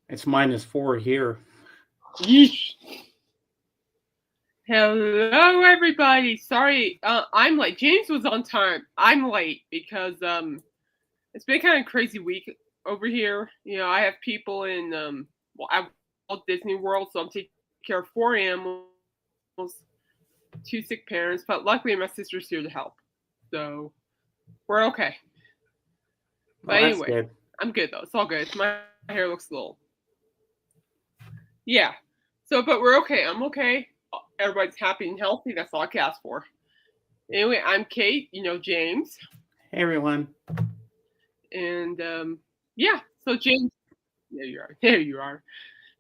It's -4 here. Yeesh. Hello, everybody. Sorry, I'm late. James was on time. I'm late because it's been kind of a crazy week over here. You know, I have people in at Walt Disney World, so I'm taking care of 4 animals, 2 sick parents. But luckily, my sister's here to help, so we're okay. But Well, that's anyway, good. I'm good though. It's all good. My hair looks a little, yeah. So, but we're okay. I'm okay. Everybody's happy and healthy. That's all I can ask for. Anyway, I'm Kate. You know James, Hey, everyone. and yeah. So James, there you are. There you are.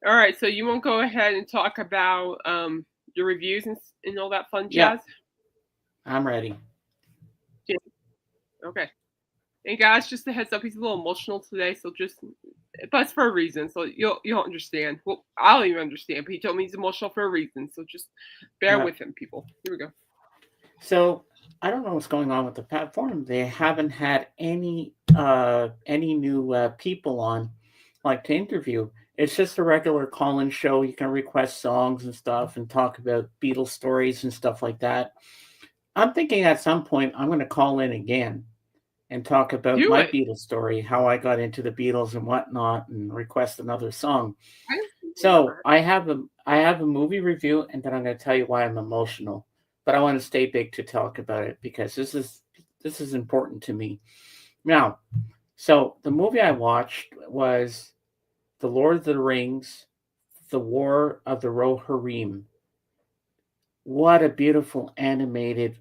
All right. So you won't go ahead and talk about your reviews and all that fun Yeah, jazz. I'm ready. James? Okay. And guys, just a heads up, he's a little emotional today, so just but it's for a reason. So you'll understand. Well, I don't even understand, but he told me he's emotional for a reason. So just bear Yeah. with him, people. Here we go. So I don't know what's going on with the platform. They haven't had any new people on, like to interview. It's just a regular call-in show. You can request songs and stuff and talk about Beatles stories and stuff like that. I'm thinking at some point I'm going to call in again and talk about Do my it. Beatles story, how I got into the Beatles and whatnot, and request another song. I don't So remember. I have a movie review, and then I'm going to tell you why I'm emotional. But I want to stay big to talk about it because this is important to me. Now, so the movie I watched was The Lord of the Rings, The War of the Rohirrim. What a beautiful animated,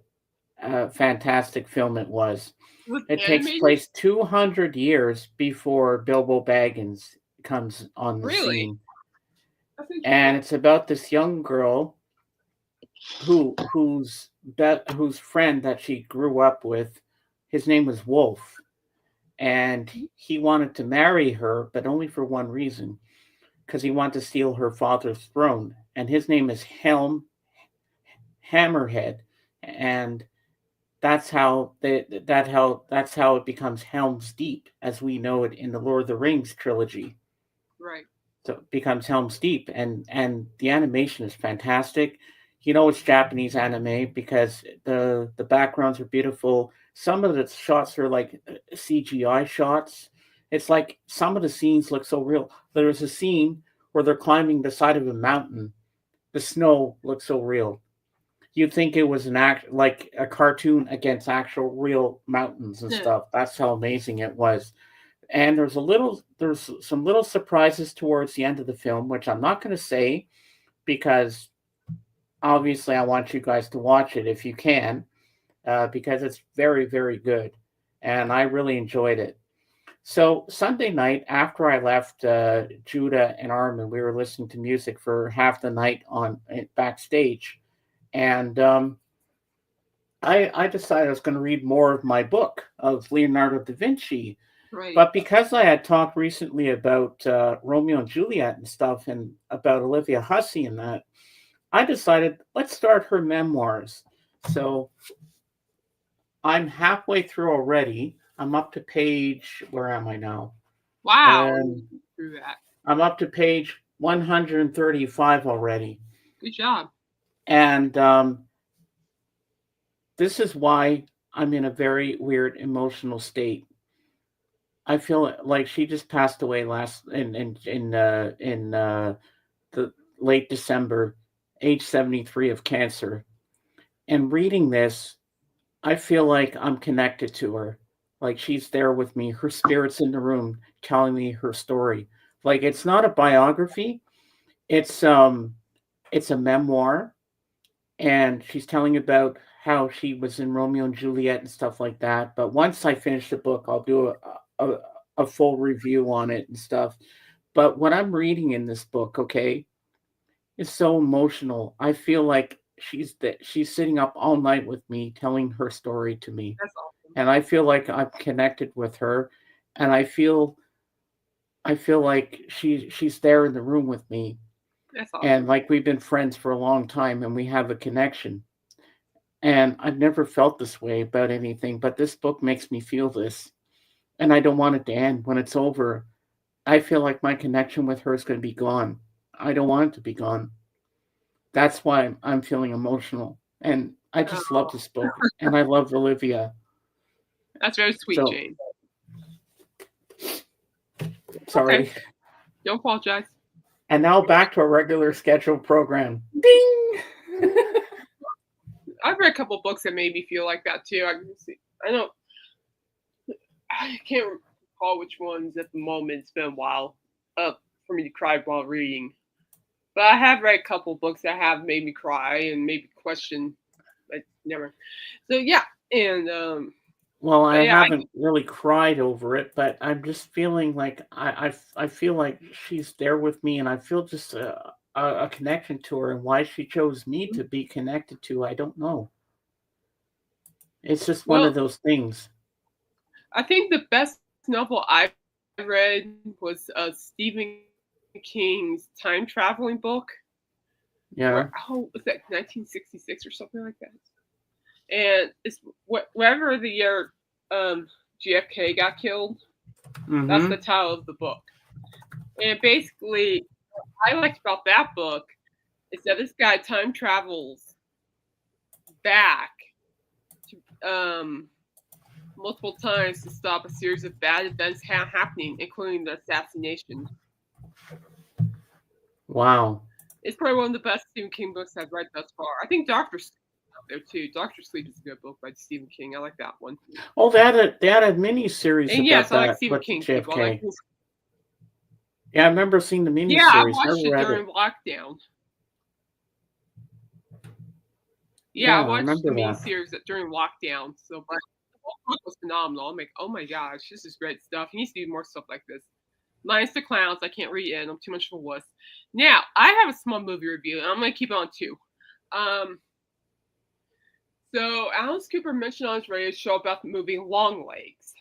fantastic film it was. It was It takes animated. place 200 years before Bilbo Baggins comes on the Really? scene, That's and interesting. it's about this young girl whose friend that she grew up with, his name was Wolf, and he wanted to marry her, but only for one reason, because he wanted to steal her father's throne. And his name is Helm Hammerhead, and that's how it becomes Helm's Deep as we know it in the Lord of the Rings trilogy. Right. So it becomes Helm's Deep, and the animation is fantastic. You know it's Japanese anime because the backgrounds are beautiful. Some of the shots are like CGI shots. It's like some of the scenes look so real. There's a scene where they're climbing the side of a mountain. The snow looks so real. You'd think it was an act like a cartoon against actual real mountains and stuff. That's how amazing it was. And there's some little surprises towards the end of the film, which I'm not going to say because obviously I want you guys to watch it if you can, because it's very good, and I really enjoyed it. So Sunday night after I left Judah and Armin, we were listening to music for half the night on backstage, and I decided I was going to read more of my book of Leonardo da Vinci. Right. But because I had talked recently about Romeo and Juliet and stuff, and about Olivia Hussey and that, I decided let's start her memoirs. So I'm halfway through already. I'm up to page. Where am I now? Wow. Um, Through that. I'm up to page 135 already, Good job. and this is why I'm in a very weird emotional state. I feel like she just passed away last in the late December, age 73 of cancer. And reading this, I feel like I'm connected to her. Like she's there with me. Her spirit's in the room telling me her story. Like it's not a biography. It's um it's a memoir, and she's telling about how she was in Romeo and Juliet and stuff like that. But once I finish the book, I'll do a, a full review on it and stuff. But what I'm reading in this book, okay, is so emotional. I feel like she's sitting up all night with me telling her story to me. That's awesome. And I feel like I'm connected with her, and I feel like she's there in the room with me, That's and awesome. like we've been friends for a long time and we have a connection. And I've never felt this way about anything, but this book makes me feel this. And I don't want it to end. When it's over, I feel like my connection with her is going to be gone. I don't want it to be gone. That's why I'm feeling emotional. And I just love this book. And I love Olivia. That's very sweet, So, Jane. sorry. Okay. Don't apologize. And now back to our regular scheduled program. Ding! I've read a couple books that made me feel like that too. I can't recall which ones at the moment. It's been a while for me to cry while reading. But I have read a couple books that have made me cry and maybe question, but never. So yeah, and Well, I yeah, haven't really cried over it, but I'm just feeling like I feel like she's there with me, and I feel just a connection to her, and why she chose me to be connected to, I don't know. It's just one of well, those things. I think the best novel I read was Stephen King's time traveling book. Yeah. Was that 1966 or something like that? And it's whatever the year JFK got killed. That's the Mm-hmm. title of the book. And basically, what I liked about that book is that this guy time travels back to multiple times to stop a series of bad events happening, including the assassination. Wow. It's probably one of the best Stephen King books I've read thus far. I think Doctor Sleep is out there too. Doctor Sleep is a good book by Stephen King. I like that one. Oh, they had a mini series And about yes, I like that Stephen with King too. I like JFK. Yeah, I remember seeing the mini yeah, I series. watched Never it read during it. lockdown. Yeah, I Yeah, I watched the remember that. miniseries during lockdown. So, but the whole book was phenomenal. I'm like, oh my gosh, this is great stuff. He needs to do more stuff like this. Minus the clowns, I can't read it. I'm too much of a wuss. Now, I have a small movie review, and I'm going to keep it on two. So, Alice Cooper mentioned on his radio show about the movie Longlegs.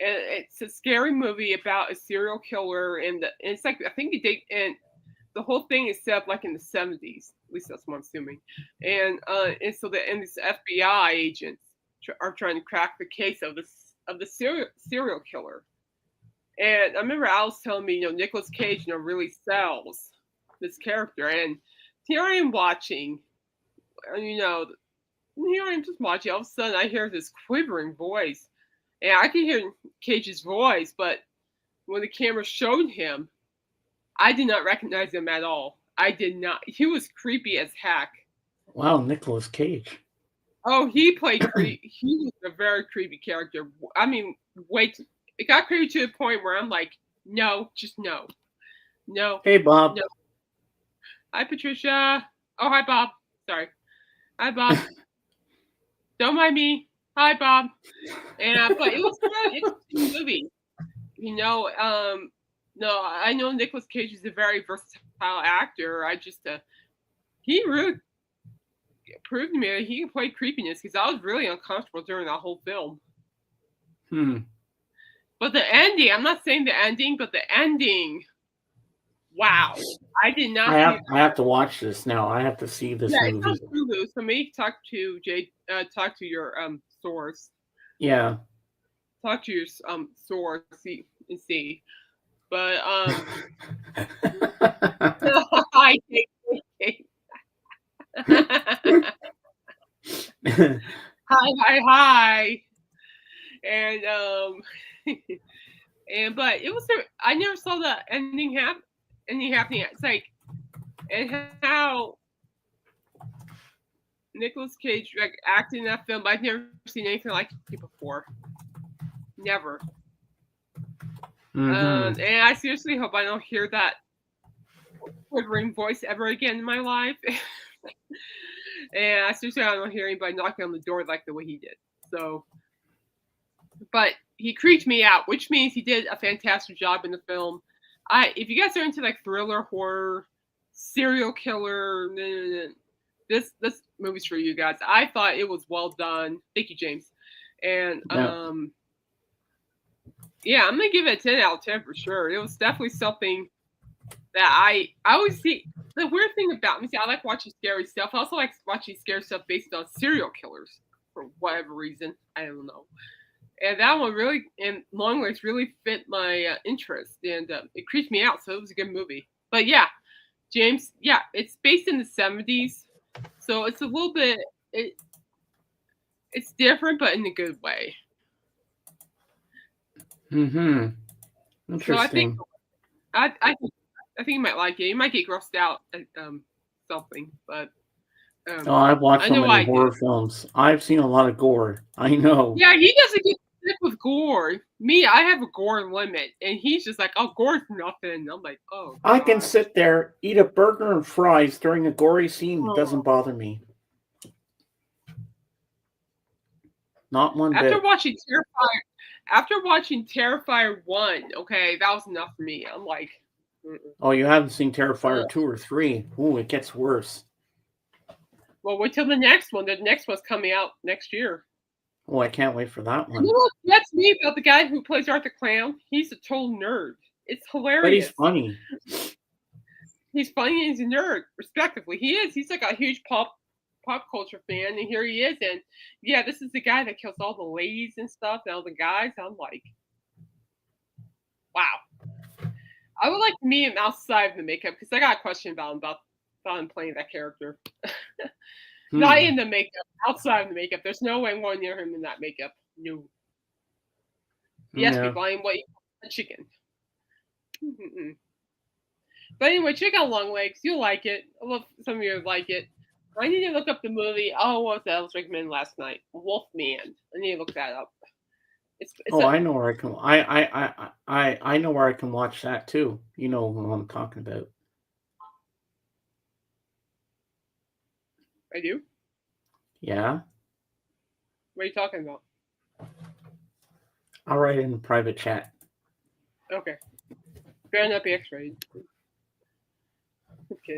And it's a scary movie about a serial killer, and it's like, I think the whole thing is set up like in the 70s. At least that's what I'm assuming. And so these FBI agents are trying to crack the case of the serial killer. And I remember Alice telling me, Nicolas Cage, really sells this character. And here I am watching, here I am just watching. All of a sudden, I hear this quivering voice, and I can hear Cage's voice, but when the camera showed him, I did not recognize him at all. I did not. He was creepy as heck. Wow, Nicolas Cage. Oh, he played creepy. He was a very creepy character. I mean, it got creepy to the point where I'm like, no, just no. No. Hey, Bob. No. Hi, Patricia. Oh, hi, Bob. Sorry. Hi, Bob. Don't mind me. Hi, Bob. And but it was a really interesting movie. No, I know Nicolas Cage is a very versatile actor. He really proved to me that he can play creepiness because I was really uncomfortable during that whole film. But the ending, I'm not saying the ending, but the ending, wow. I did not I have to watch this now. I have to see this movie. It's on Hulu, so maybe talk to your source. Yeah. Talk to your source, see. But hi, hi. And but it was I never saw the ending happening. It's like, and how Nicolas Cage acted in that film. I've never seen anything like it before. Never. Mm-hmm. And I seriously hope I don't hear that quivering voice ever again in my life. And I seriously don't hear anybody knocking on the door like the way he did. So, but he creeped me out, which means he did a fantastic job in the film. If you guys are into like thriller, horror, serial killer, this movie's for you guys. I thought it was well done. Thank you, James. And yeah, I'm gonna give it a 10 out of 10 for sure. It was definitely something that I always see. The weird thing about me, I like watching scary stuff. I also like watching scary stuff based on serial killers for whatever reason. I don't know. And that one really, and Longlegs really fit my interest, and it creeped me out. So it was a good movie. But yeah, James, yeah, it's based in the 70s, so it's a little bit it's different, but in a good way. Mm-hmm. So I think Interesting. I think you might like it. You might get grossed out at something, but Oh, I've watched I so know many I did. horror films. I've seen a lot of gore. I know. Yeah, he doesn't get sick with gore. Me, I have a gore limit, and he's just like, "Oh, gore's nothing." I'm like, "Oh I can gosh." sit there, eat a burger and fries during a gory scene. It doesn't Oh. bother me. Not one After bit. watching Terrifier 1, okay, that was enough for me. I'm like, mm-mm. Oh, you haven't seen Ugh. Terrifier 2 or 3? Ooh, it gets worse. Well, wait till the next one. The next one's coming out next year. Oh, I can't wait for that And you one. know what gets me about the guy who plays Arthur Clown? He's a total nerd. It's But he's hilarious. funny. He's funny and he's a nerd, respectively. He is. He's like a huge pop culture fan, and here he is. And yeah, this is the guy that kills all the ladies and stuff, and all the guys. I'm like, wow. I would like to meet him outside of the makeup because I got a question about him playing that character. Not in the makeup, outside of the makeup. There's no way I'm going near him in that makeup. No. He has to be Yeah. blind white chicken. Mm-mm. But anyway, check out Longlegs. You'll like it. I love some of you would like it. I need to look up the movie. Oh, what was that? I was recommended last night. Wolfman. I need to look that up. It's Oh, I know where I can. I know where I can watch that too. You know what I'm talking about. I do. Yeah. What are you talking about? I'll write it in the private chat. Okay. Better not be X-rated.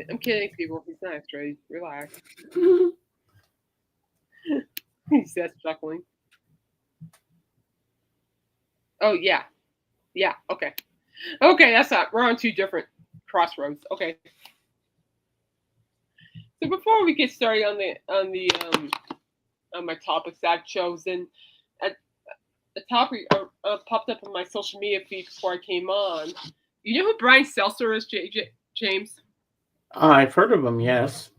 I'm kidding, people. He's not X-rated. Relax. He says, chuckling. Oh yeah, yeah. Okay, okay. That's not. We're on two different crossroads. Okay. So before we get started on my topics I've chosen, a topic popped up on my social media feed before I came on. You know who Brian Seltzer is, James? I've heard of him. Yes.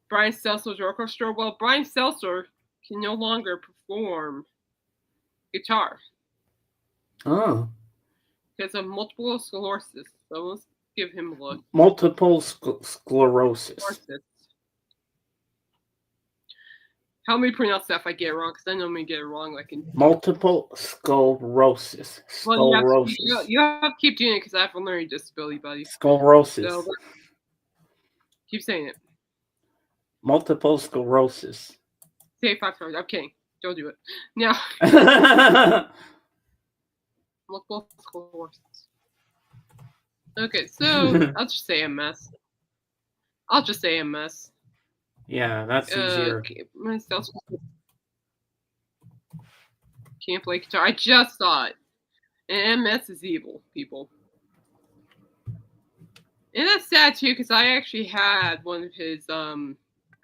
Brian Seltzer's orchestra. Well, Brian Seltzer can no longer perform guitar Oh. because of multiple sclerosis. So let's give him a look. Multiple sclerosis. Help me pronounce that if I get it wrong, because I know I'm going to get it wrong. Like in Multiple sclerosis. Sclerosis. Well, you have to keep doing it because I have a learning disability, buddy. Sclerosis. So, keep saying it. Multiple sclerosis. Say it 5 times. I'm kidding. Don't do it. Now, multiple sclerosis. Okay, so I'll just say MS. Yeah, that's easier. Can't play guitar. I just saw it. And MS is evil, people. And that's sad too, because I actually had one of his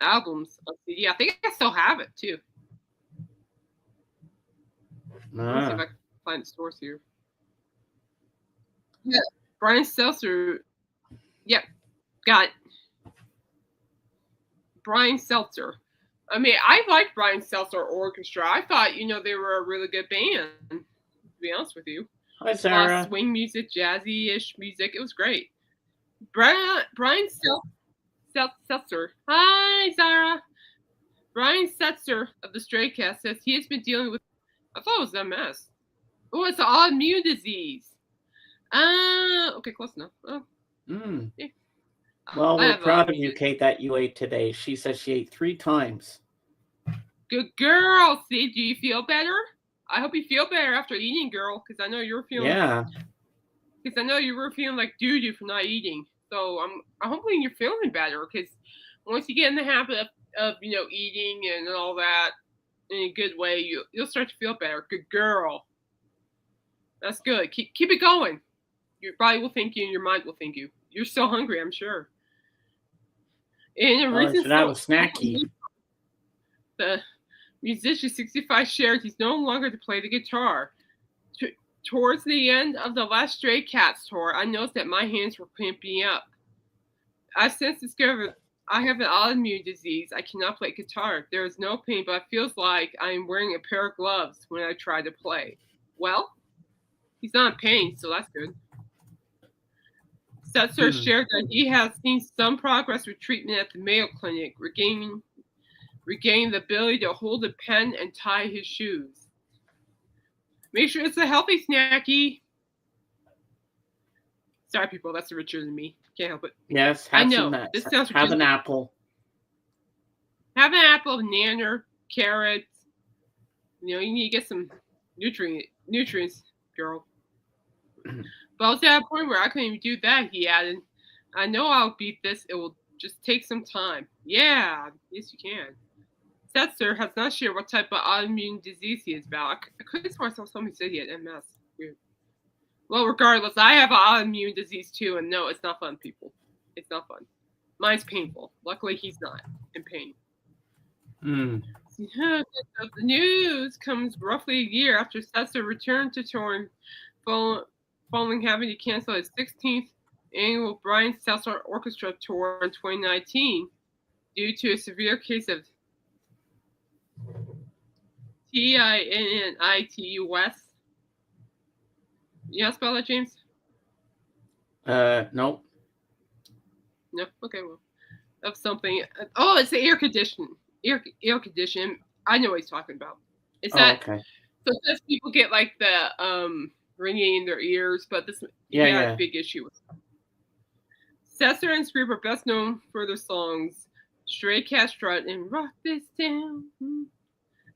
albums on CD. I think I still have it too. Let me see if I can find the stores here. Yeah, Brian Seltzer. Yep, got it. Brian Seltzer. I mean, I liked Brian Seltzer Orchestra. I thought, they were a really good band, to be honest with you. Hi, Sarah. Swing music, jazzy-ish music. It was great. Brian Seltzer. Hi, Zara. Brian Setzer of the Stray Cats says he has been dealing with, I thought it was MS. Oh, it's an autoimmune disease. Okay, close enough. Oh. Yeah. Well, we're proud of you, Kate, that you ate today. She says she ate 3 times. Good girl. See, do you feel better? I hope you feel better after eating, girl, because I know you were feeling. Yeah. Because I know you were feeling like doo-doo for not eating. So I'm hoping you're feeling better, because once you get in the habit of eating and all that in a good way, you'll start to feel better. Good girl. That's good. Keep it going. Your body will thank you and your mind will thank you. You're still hungry, I'm sure. And a reason should have a snacky. Musician 65 shared he's no longer to play the guitar. Towards the end of the last Stray Cats tour, I noticed that my hands were cramping up. I've since discovered I have an autoimmune disease. I cannot play guitar. There is no pain, but it feels like I am wearing a pair of gloves when I try to play. Well, he's not in pain, so that's good. Setzer shared that he has seen some progress with treatment at the Mayo Clinic, regaining the ability to hold a pen and tie his shoes. Make sure it's a healthy snacky. Sorry, people, that's richer than me. Can't help it. Yes, I know. This sounds have an apple. Have an apple, nanner, carrots. You need to get some nutrients, girl. But I was at a point where I couldn't even do that, he added. I know I'll beat this. It will just take some time. Yeah, yes you can. Setzer has not shared what type of autoimmune disease he is about. I couldn't swear I saw somebody say he had MS. Weird. Well, regardless, I have an autoimmune disease too, and no, it's not fun, people. It's not fun. Mine's painful. Luckily, he's not in pain. The news comes roughly a year after Setzer returned to touring, following having to cancel his 16th annual Brian Setzer Orchestra tour in 2019 due to a severe case of Tinnitus. You know how to spell that, James? Nope. No? Okay, well. Of something. Oh, it's the air conditioning. Air condition. I know what he's talking about. It's that. Okay. So sometimes people get like the ringing in their ears, but this yeah. a big issue with it. Setzer and Scream are best known for their songs Stray Cat Strut and Rock This Town.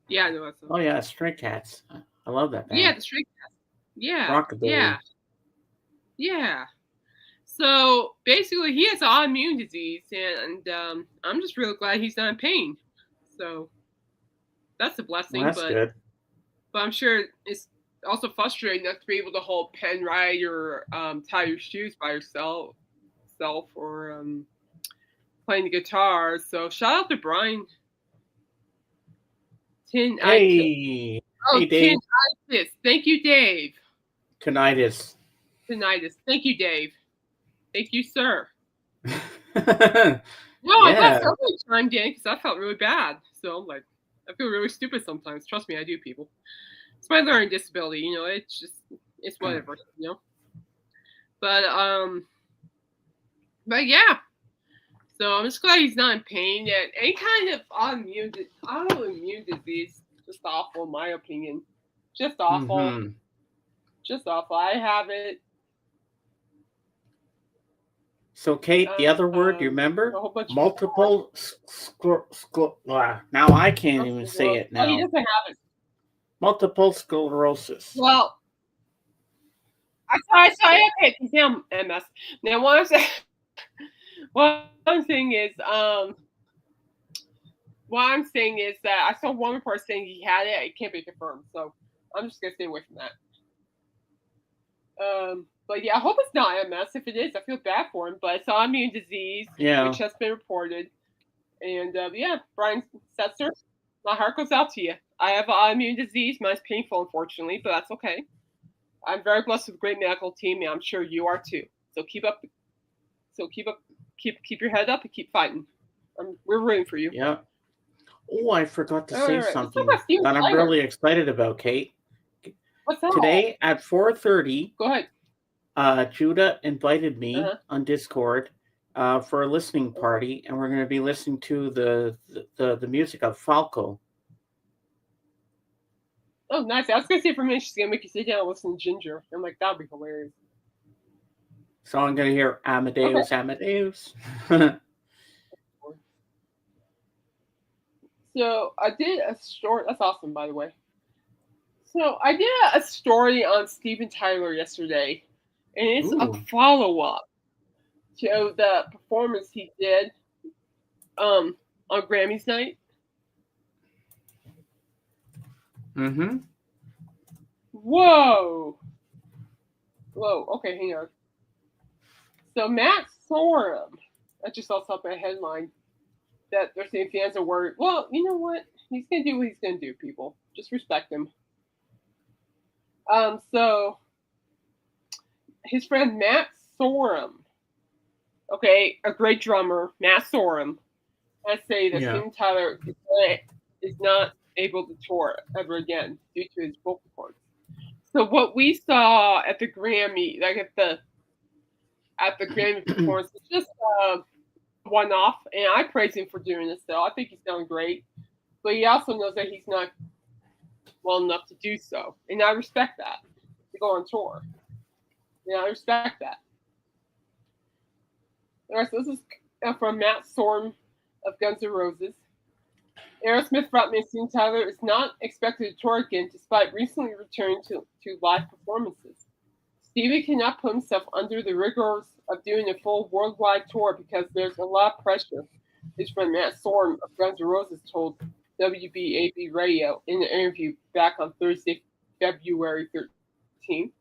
Yeah, I know that song. Oh yeah, Stray Cats. I love that band. Yeah, the Stray Cats. Yeah. Rockabilly. Yeah. So basically, he has autoimmune disease, and I'm just really glad he's not in pain. So that's a blessing. Well, that's good. But I'm sure it's also frustrating not to be able to hold pen right or tie your shoes by yourself or playing the guitar. So shout out to Brian. Hey, Dave. Tinnitus. Thank you, Dave. Tinnitus. Thank you, Dave. Thank you, sir. No, I'm glad somebody chimed in because I felt really bad. So I'm like, I feel really stupid sometimes. Trust me, I do, people. It's my learning disability, it's whatever, But yeah. So I'm just glad he's not in pain. And any kind of autoimmune disease, just awful in my opinion. Just awful. Mm-hmm. Just awful. I have it. So, Kate, the other word, you remember? Multiple now I can't even say it now. Oh, he doesn't have it. Multiple sclerosis. Well, I saw okay, he's now MS. Now one thing is what I'm saying is that I saw one report saying he had it. It can't be confirmed, so I'm just gonna stay away from that. But yeah, I hope it's not MS. If it is, I feel bad for him. But it's autoimmune disease, which has been reported. And Brian Setzer, my heart goes out to you. I have an autoimmune disease. Mine's painful, unfortunately, but that's okay. I'm very blessed with a great medical team, and I'm sure you are too. So keep your head up and keep fighting. We're rooting for you. Yeah. Oh, I forgot to say something that I'm really excited about, Kate. What's that? Today at 4:30. Go ahead. Judah invited me on Discord for a listening party, and we're going to be listening to the music of Falco. Oh, nice. I was going to say for a minute she's going to make you sit down and listen to Ginger. I'm like, that would be hilarious. So I'm going to hear Amadeus, Amadeus. So I did a story. That's awesome, by the way. So I did a story on Steven Tyler yesterday, and it's a follow-up to the performance he did on Grammys night. Mm-hmm. Whoa. Okay, hang on. So Matt Sorum, I just saw something a headline that they're saying fans are worried. Well, you know what? he's gonna do what he's gonna do. People, just respect him. So his friend Matt Sorum, okay, a great drummer, Matt Sorum, has said that Yeah. Steven Tyler is not able to tour ever again due to his vocal cords. So what we saw at the Grammy, like at the Grammy performance, was just one-off, and I praise him for doing this. Though I think he's done great, but he also knows that he's not well enough to do so, and I respect that. To go on tour, yeah, I respect that. All right, so this is from Matt Sorum of Guns N' Roses. Aerosmith frontman Steven Tyler is not expected to tour again despite recently returning to live performances. Stevie cannot put himself under the rigors of doing a full worldwide tour because there's a lot of pressure, his friend Matt Sorum of Guns N' Roses told WBAB Radio in an interview back on Thursday, February 13th.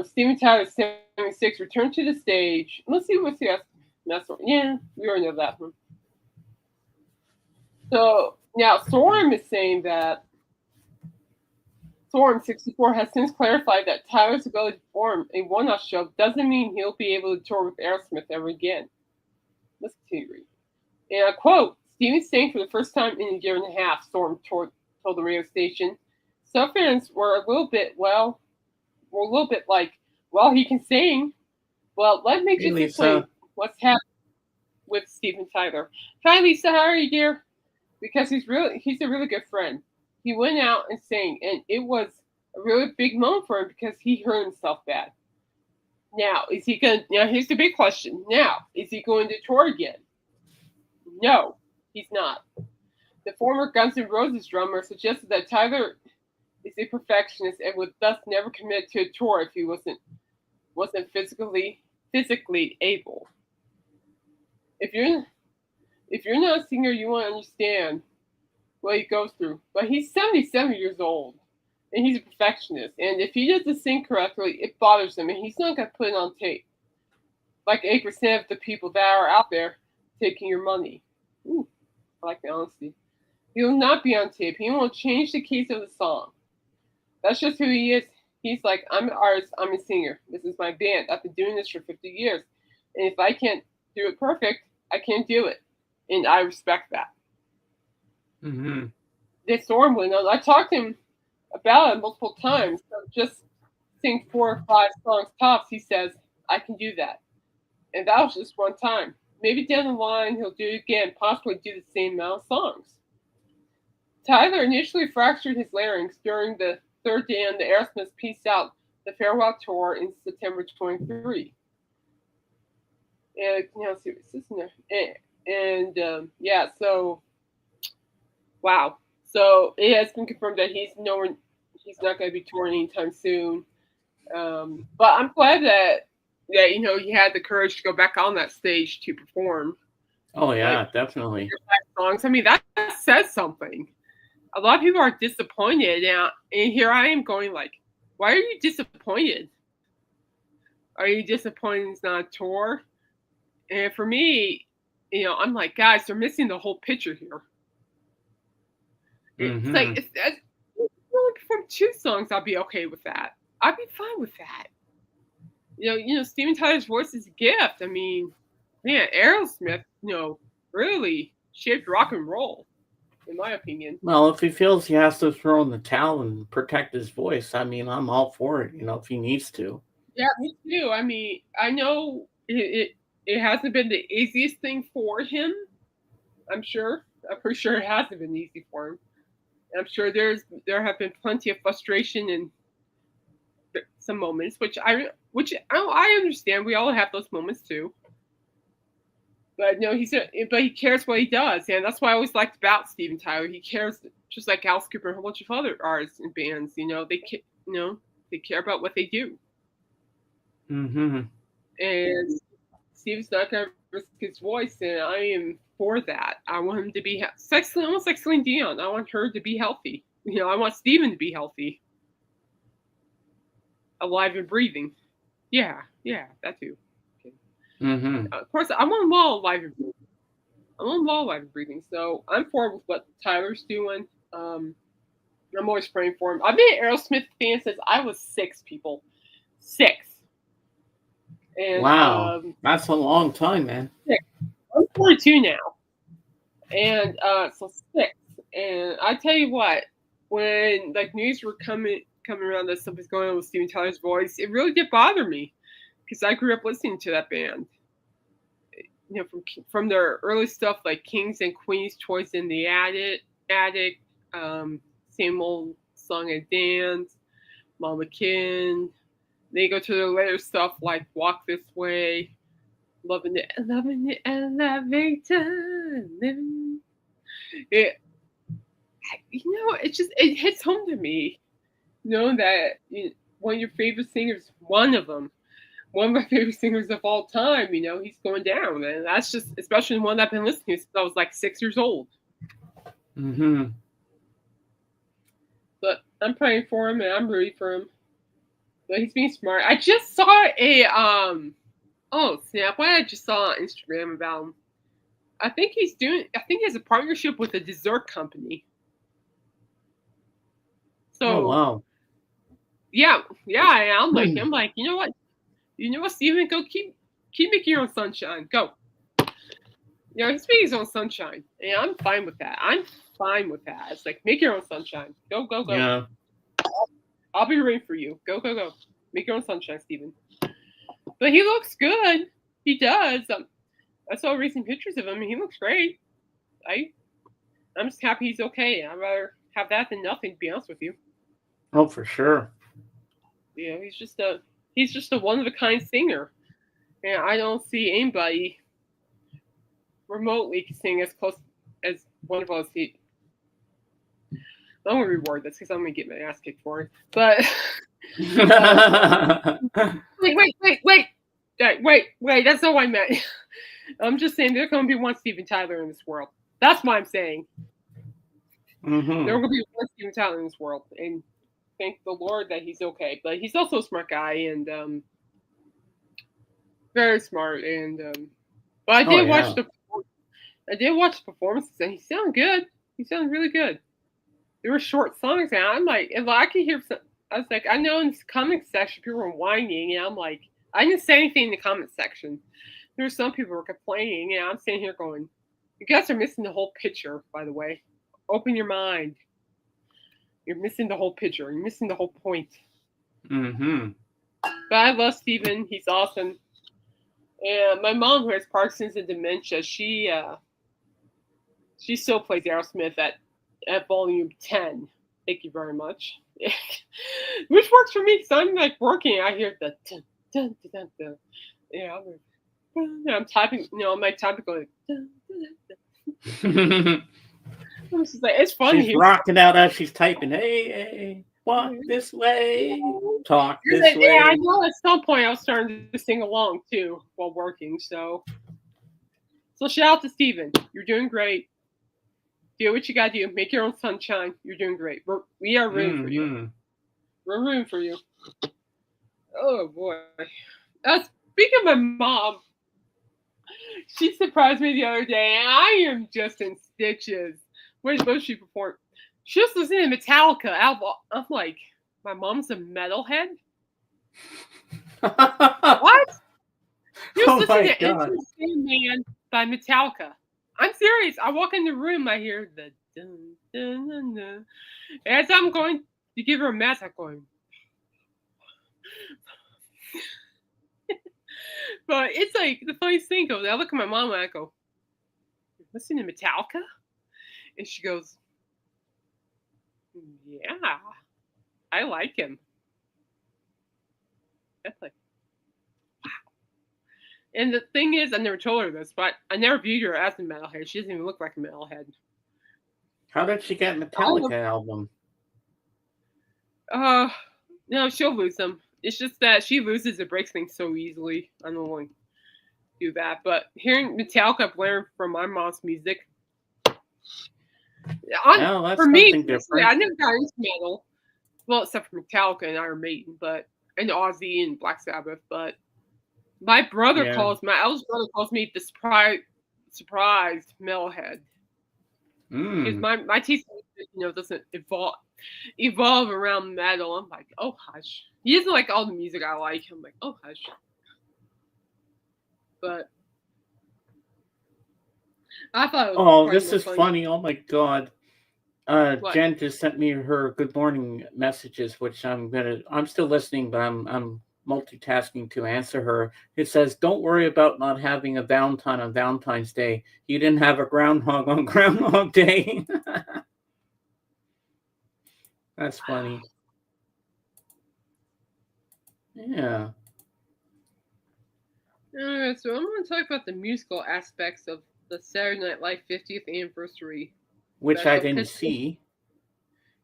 Steven Tyler, 76, returned to the stage. Let's see what's the Matt Sorum. Yeah, we already know that one. So now Sorum is saying that Sorum, 64, has since clarified that Tyler's ability to perform a one-off show doesn't mean he'll be able to tour with Aerosmith ever again. Let's continue to read. And I quote, Steven's saying for the first time in a year and a half, Sorum told the radio station. Some fans were a little bit like, well, he can sing. Well, let me just explain what's happening with Steven Tyler. Hi, Lisa. How are you, dear? Because he's a really good friend. He went out and sang, and it was a really big moment for him because he hurt himself bad. Now, is he going? Now, here's the big question. Now, is he going to tour again? No, he's not. The former Guns N' Roses drummer suggested that Tyler is a perfectionist and would thus never commit to a tour if he wasn't physically able. If you're not a singer, you won't understand what he goes through. But he's 77 years old, and he's a perfectionist. And if he doesn't sing correctly, it bothers him, and he's not going to put it on tape. Like 8% of the people that are out there taking your money. Ooh, I like the honesty. He will not be on tape. He won't change the keys of the song. That's just who he is. He's like, I'm an artist, I'm a singer. This is my band. I've been doing this for 50 years. And if I can't do it perfect, I can't do it. And I respect that. Mm-hmm. This Sorum went on. I talked to him about it multiple times. So just sing 4 or 5 songs tops. He says, I can do that. And that was just one time. Maybe down the line he'll do it again, possibly do the same amount of songs. Tyler initially fractured his larynx during the third day on the Aerosmith Peace Out, the farewell tour in September 23. And let's see what's this in there. And yeah, so wow. So it has been confirmed that he's not going to be touring anytime soon. But I'm glad that he had the courage to go back on that stage to perform. Oh yeah, definitely. Songs. I mean, that says something. A lot of people are disappointed now, and here I am going like, why are you disappointed? Are you disappointed it's not a tour? And for me, I'm like, guys, they're missing the whole picture here. It's like, if you only perform 2 songs, I'll be okay with that. I'd be fine with that. Steven Tyler's voice is a gift. I mean, man, Aerosmith, really shaped rock and roll, in my opinion. Well, if he feels he has to throw in the towel and protect his voice, I mean, I'm all for it, if he needs to. Yeah, me too. I mean, I know it hasn't been the easiest thing for him. I'm pretty sure it hasn't been easy for him. And I'm sure there have been plenty of frustration and some moments, which I understand. We all have those moments too. But he cares what he does, and that's what I always liked about Steven Tyler. He cares, just like Alice Cooper and a whole bunch of other artists and bands. They care about what they do. Mm-hmm. And Steve's not going to risk his voice, and I am for that. I want him to be almost like Celine Dion. I want her to be healthy. I want Steven to be healthy, alive and breathing. Yeah, that too. Mm-hmm. Of course, I want them all alive and breathing. I'm on law of everything, so I'm forward with what Tyler's doing. I'm always praying for him. I've been an Aerosmith fan since I was 6, people. 6. And Wow, that's a long time, man. 6. I'm 42 now. And so 6. And I tell you what, when like news were coming around that something's going on with Steven Tyler's voice, it really did bother me because I grew up listening to that band. You know, from their early stuff like Kings and Queens, Toys in the Attic, Same Old Song and Dance, Mama Kin. They go to their later stuff like Walk This Way, Loving the Elevator, Living. It, it hits home to me. Know that one of your favorite singers, one of my favorite singers of all time, he's going down. And that's just, especially one that I've been listening to since I was like 6 years old. Mm-hmm. But I'm praying for him and I'm rooting for him. But he's being smart. I just saw oh snap, what I just saw on Instagram about him. I think he has a partnership with a dessert company. So, oh wow. Yeah, I'm like, you know what, Steven, go keep making your own sunshine. Go. He's making his own sunshine. And I'm fine with that. It's like, make your own sunshine. Go. Yeah. I'll be rooting for you. Go. Make your own sunshine, Steven. But he looks good. He does. I saw recent pictures of him, and he looks great. I'm just happy he's okay. I'd rather have that than nothing, to be honest with you. Oh, for sure. He's just a one-of-a-kind singer. And I don't see anybody remotely sing as close as wonderful as he. I'm gonna reward this because I'm gonna get my ass kicked for it. But wait, that's not what I meant. I'm just saying there's gonna be one Steven Tyler in this world. That's what I'm saying. Mm-hmm. There will be one Steven Tyler in this world, and thank the Lord that he's okay. But he's also a smart guy and very smart. And but I did watch the performances, and he sounded good. He sounded really good. There were short songs, and I'm like, if I could hear some, I was like, I know in this comment section people were whining, and I'm like, I didn't say anything in the comment section. There were some people who were complaining, and I'm sitting here going, you guys are missing the whole picture, by the way. Open your mind. You're missing the whole picture. You're missing the whole point. Mm-hmm. But I love Steven. He's awesome. And my mom, who has Parkinson's and dementia, she still plays Aerosmith at volume 10. Thank you very much. Which works for me because I'm like working. I hear the dun, dun, dun, dun, dun. I'm typing, on my typing going. Dun, dun, dun. I'm just like, it's funny. She's rocking out as she's typing. Hey, walk this way, talk this way. Yeah, I know at some point I was starting to sing along too while working. So shout out to Steven. You're doing great. Do what you gotta do. Make your own sunshine. You're doing great. We are rooting for you. We're rooting for you. Oh boy. Speaking of my mom, she surprised me the other day, and I am just in stitches. Where's she perform? She was listening to Metallica album. I'm like, my mom's a metalhead? What? She was listening to Enter Sandman by Metallica. I'm serious. I walk in the room, I hear the dun, dun, dun, dun. As I'm going to give her a mess, I'm going. But it's like the funniest thing goes, I look at my mom and I go, "You're listening to Metallica?" And she goes, "Yeah, I like him." That's like, wow. And the thing is, I never told her this, but I never viewed her as a metalhead. She doesn't even look like a metalhead. How did she get Metallica album? No, she'll lose them. It's just that she loses and breaks things so easily. I don't want to do that. But hearing Metallica, I've learned from my mom's music. For me, I never got into metal. Well, except for Metallica and Iron Maiden, and Ozzy and Black Sabbath. But my brother my eldest brother calls me the surprised metalhead because Mm. my taste, doesn't evolve around metal. I'm like, oh hush. He doesn't like all the music I like. I'm like, oh hush. But I thought it was Oh, quite this more is funny. funny. Oh my God. What? Jen just sent me her good morning messages, which I'm still listening, but I'm multitasking to answer her. It says, "Don't worry about not having a Valentine on Valentine's Day. You didn't have a groundhog on Groundhog Day." That's funny. Yeah. Alright, so I'm going to talk about the musical aspects of the Saturday Night Live 50th anniversary Which I special. didn't 'Cause see.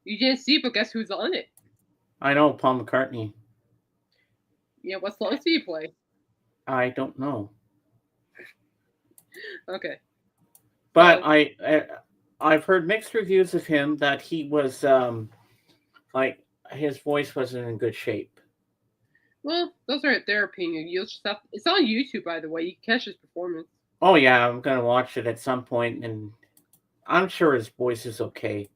you didn't see, but guess who's on it? I know Paul McCartney. Yeah, what songs do you play? I don't know. Okay. But So, I've heard mixed reviews of him that he was like his voice wasn't in good shape. well, those are their opinion. You'll just have, it's on YouTube, by the way. You can catch his performance. Oh yeah, I'm gonna watch it at some point, and I'm sure his voice is okay.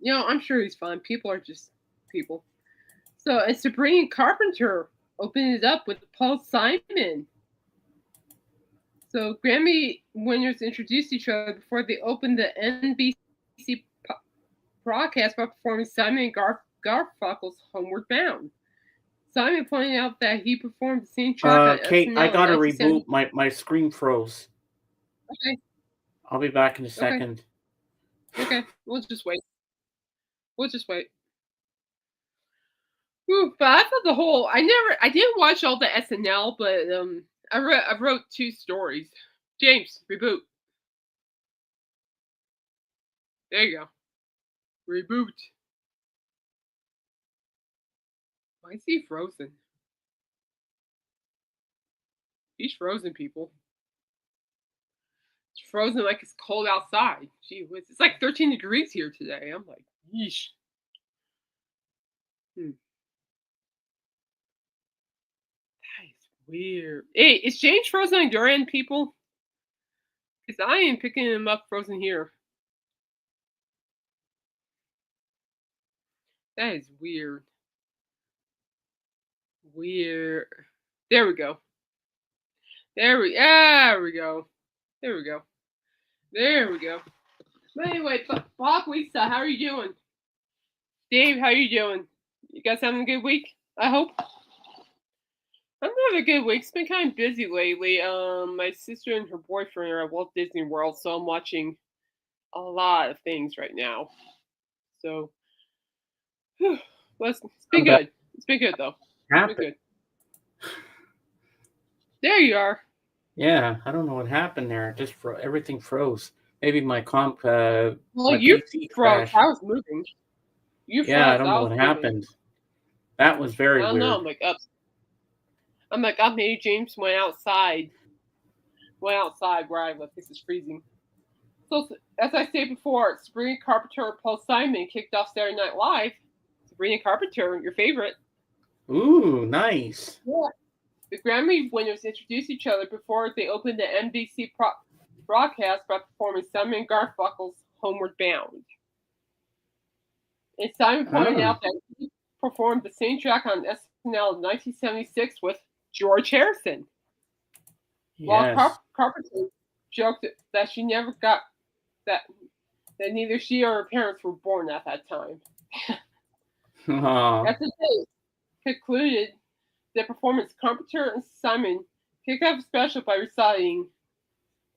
I'm sure he's fine. People are just people. So, and Sabrina Carpenter opened it up with Paul Simon. So, Grammy winners introduced each other before they opened the NBC broadcast by performing Simon and Garfunkel's Homeward Bound. Simon pointed out that he performed the same track on Kate, I SNL in gotta 1970. reboot. My screen froze. Okay, I'll be back in a okay, second. okay. We'll just wait. We'll just wait. Whew, but I thought I didn't watch all the SNL, but I wrote two stories. James, reboot. There you go. Reboot. Why is he frozen? He's frozen, people. It's frozen like it's cold outside. Gee whiz. It's like 13 degrees here today. I'm like, yeesh. Hmm. That is weird. Hey, is James frozen on your end, people? Because I am picking him up frozen here. That is weird. Weird. There we go. There we go. There we go. There we go. But anyway, Bob, Lisa, how are you doing? Dave, how you doing? You guys having a good week? I hope. I'm having a good week. It's been kind of busy lately. My sister and her boyfriend are at Walt Disney World, so I'm watching a lot of things right now. So, whew, it's been I'm back. good. It's been good though. It's been Happened. good. There you are. Yeah, I don't know what happened there. Just everything froze. Maybe my Well, my you PC froze. crashed. I was moving. You Yeah, I froze. don't I know was what moving. happened. That was very I don't know. weird. I'm like up. Maybe James went outside. Went outside where I live. This is freezing. So as I said before, Sabrina Carpenter and Paul Simon kicked off Saturday Night Live. Sabrina Carpenter, your favorite. Ooh, nice. Yeah. The Grammy winners introduced each other before they opened the NBC broadcast by performing Simon and Garfunkel's Homeward Bound. And Simon pointed Ah, out that he performed the same track on SNL in 1976 with George Harrison. While yes. Carpenter joked that she never got that neither she or her parents were born at that time. Aw. As the day concluded the performance, Carpenter and Simon kicked off the special by reciting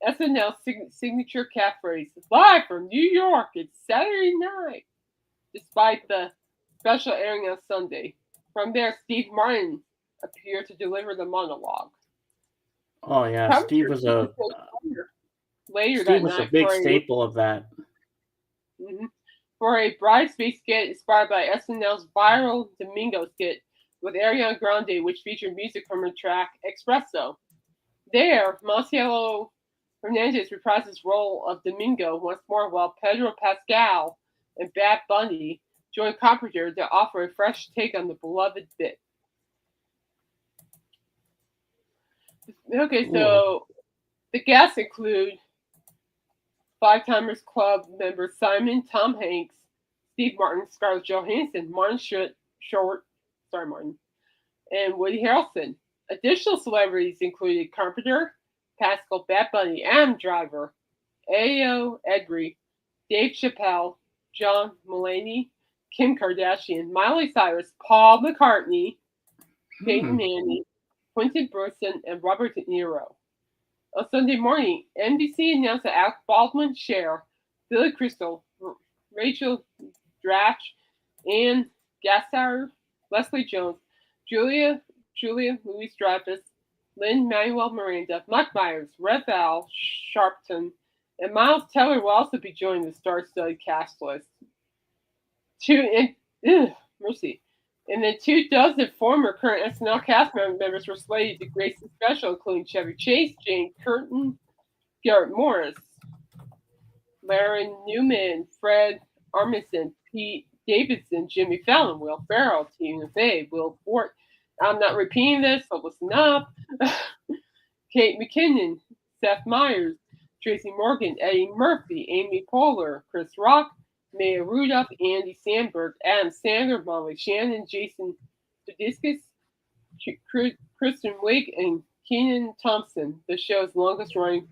SNL's signature catchphrase, "Live from New York, it's Saturday night," despite the special airing on Sunday. From there, Steve Martin appeared to deliver the monologue. Oh yeah, Carpenter later Steve that was a night big staple of that. For a bridesmaid skit inspired by SNL's viral Domingo skit with Ariana Grande, which featured music from her track Espresso. There, Marcelo Hernandez reprised his role of Domingo once more, while Pedro Pascal and Bad Bunny joined Carpenter to offer a fresh take on the beloved bit. Okay, Ooh. so the guests include Five Timers Club members Simon, Tom Hanks, Steve Martin, Scarlett Johansson, Martin Short, sorry Martin, and Woody Harrelson. Additional celebrities included Carpenter, Pascal Bad Bunny, Adam Driver, Ayo Edgley, Dave Chappelle, John Mulaney, Kim Kardashian, Miley Cyrus, Paul McCartney, Peyton Manning, Quentin Brunson, and Robert De Niro. On Sunday morning, NBC announced that Alec Baldwin, Cher, Billy Crystal, Rachel Dratch, Anne Gasteyer, Leslie Jones, Julia Louis-Dreyfus, Lin-Manuel Miranda, Mike Myers, Red-Val Sharpton, and Miles Teller will also be joining the star-studded cast list. Mercy. And then 24 former current SNL cast members were slated to grace the special, including Chevy Chase, Jane Curtin, Garrett Morris, Larry Newman, Fred Armisen, Pete Davidson, Jimmy Fallon, Will Ferrell, Tina Fey, Will Forte. I'm not repeating this, so listen up. Kate McKinnon, Seth Meyers, Tracy Morgan, Eddie Murphy, Amy Poehler, Chris Rock, Maya Rudolph, Andy Samberg, Adam Sandler, Molly Shannon, Jason Sudeikis, Kristen Wiig, and Kenan Thompson, the show's longest-running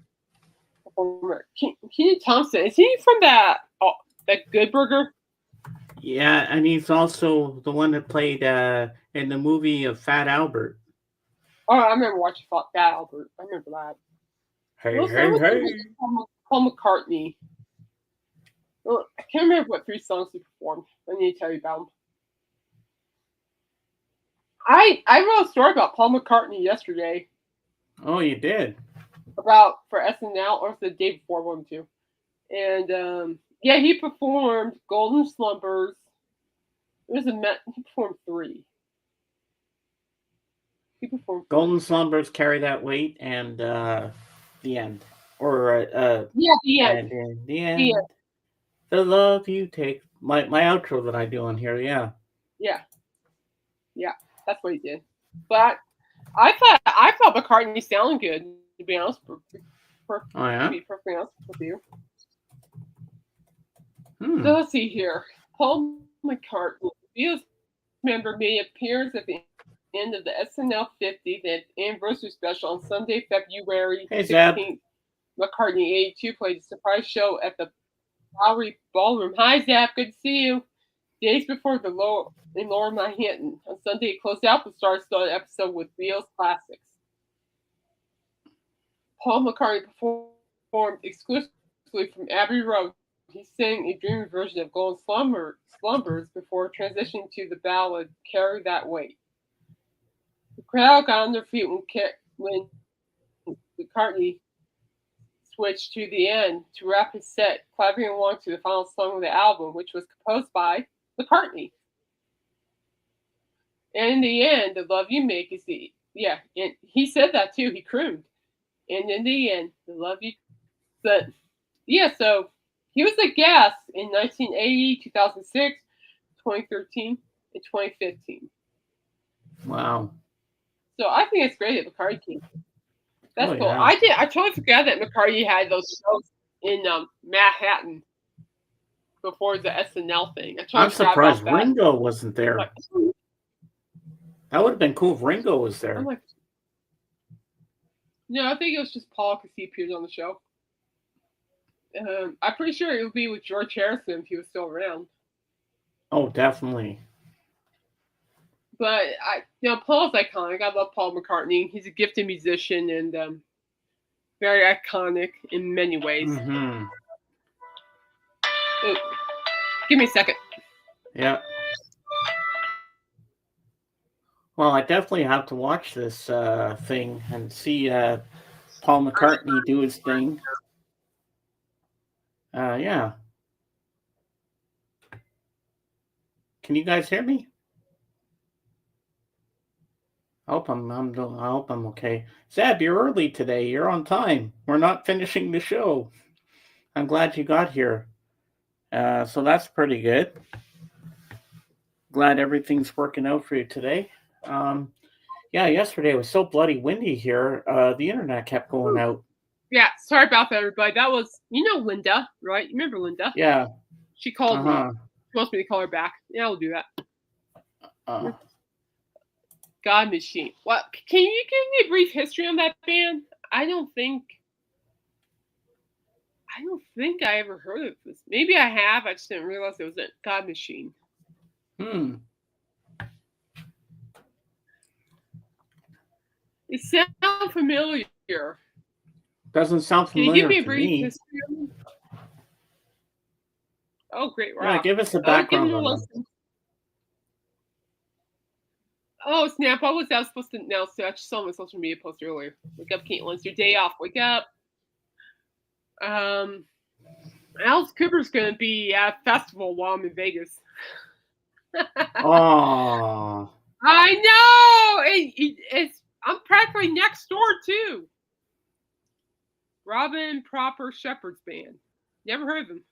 performer. Kenan Thompson, is he from that Good Burger? Yeah, and he's also the one that played in the movie of Fat Albert. Oh, I remember watching Fat Albert. I remember that. Hey. Paul McCartney. Well, I can't remember what 3 songs he performed. I need to tell you about them. I wrote a story about Paul McCartney yesterday. Oh, you did? For SNL, or the day before, one too. And yeah, he performed Golden Slumbers. He performed 3. He performed 3. Golden Slumbers, Carry That Weight, and The End. Or The End. And in the end, the love you take. My outro that I do on here, yeah. Yeah, that's what he did. But I thought McCartney sounded good, to be honest. To be perfectly honest with you. So let's see here. Paul McCartney, Beatles member, made appearance at the end of the SNL 50th anniversary special on Sunday, February 16th. McCartney, 82, played a surprise show at the Bowery Ballroom. Hi, Zap. Good to see you. Days before in Lower Manhattan. On Sunday, it closed out the star-studded episode with Beatles classics. Paul McCartney performed exclusively from Abbey Road. He sang a dreamy version of Golden Slumbers before transitioning to the ballad Carry That Weight. The crowd got on their feet when McCartney switched to The End to wrap his set, clapping along to the final song of the album, which was composed by McCartney. And in the end, the love you make is and he said that too. He crooned. And in the end, the love you. But yeah, so he was a guest in 1980, 2006, 2013, and 2015. Wow. So I think it's great that McCartney came. That's cool. Yeah. I totally forgot that McCartney had those shows in Manhattan before the SNL thing. I'm surprised Ringo wasn't there. That would have been cool if Ringo was there. No, I think it was just Paul because he appeared on the show. I'm pretty sure it would be with George Harrison if he was still around. Oh, definitely. But Paul's iconic. I love Paul McCartney. He's a gifted musician and very iconic in many ways. Mm-hmm. Ooh, give me a second. Yeah. Well, I definitely have to watch this thing and see Paul McCartney do his thing. Yeah. Can you guys hear me? I hope I'm okay. Zab, you're early today. You're on time. We're not finishing the show. I'm glad you got here. So that's pretty good. Glad everything's working out for you today. Yeah, yesterday it was so bloody windy here. The internet kept going out. Yeah, sorry about that, everybody. That was, Linda, right? You remember Linda? Yeah. She called me. Uh-huh. She wants me to call her back. Yeah, I'll do that. Uh, God Machine. What? Can you give me a brief history on that band? I don't think I ever heard of this. Maybe I have. I just didn't realize it was a God Machine. It sounds familiar. Doesn't sound Can you give familiar me a to brief me. history on them? Oh, great Yeah, rock. give us a Oh, give background them a on them. listen. Oh, snap. What was I supposed to announce? I just saw my social media post earlier. Wake up, Caitlin. It's your day off. Wake up. Alice Cooper's going to be at a festival while I'm in Vegas. Oh. I know! I'm practically next door, too. Robin Proper Shepherd's Band. Never heard of them.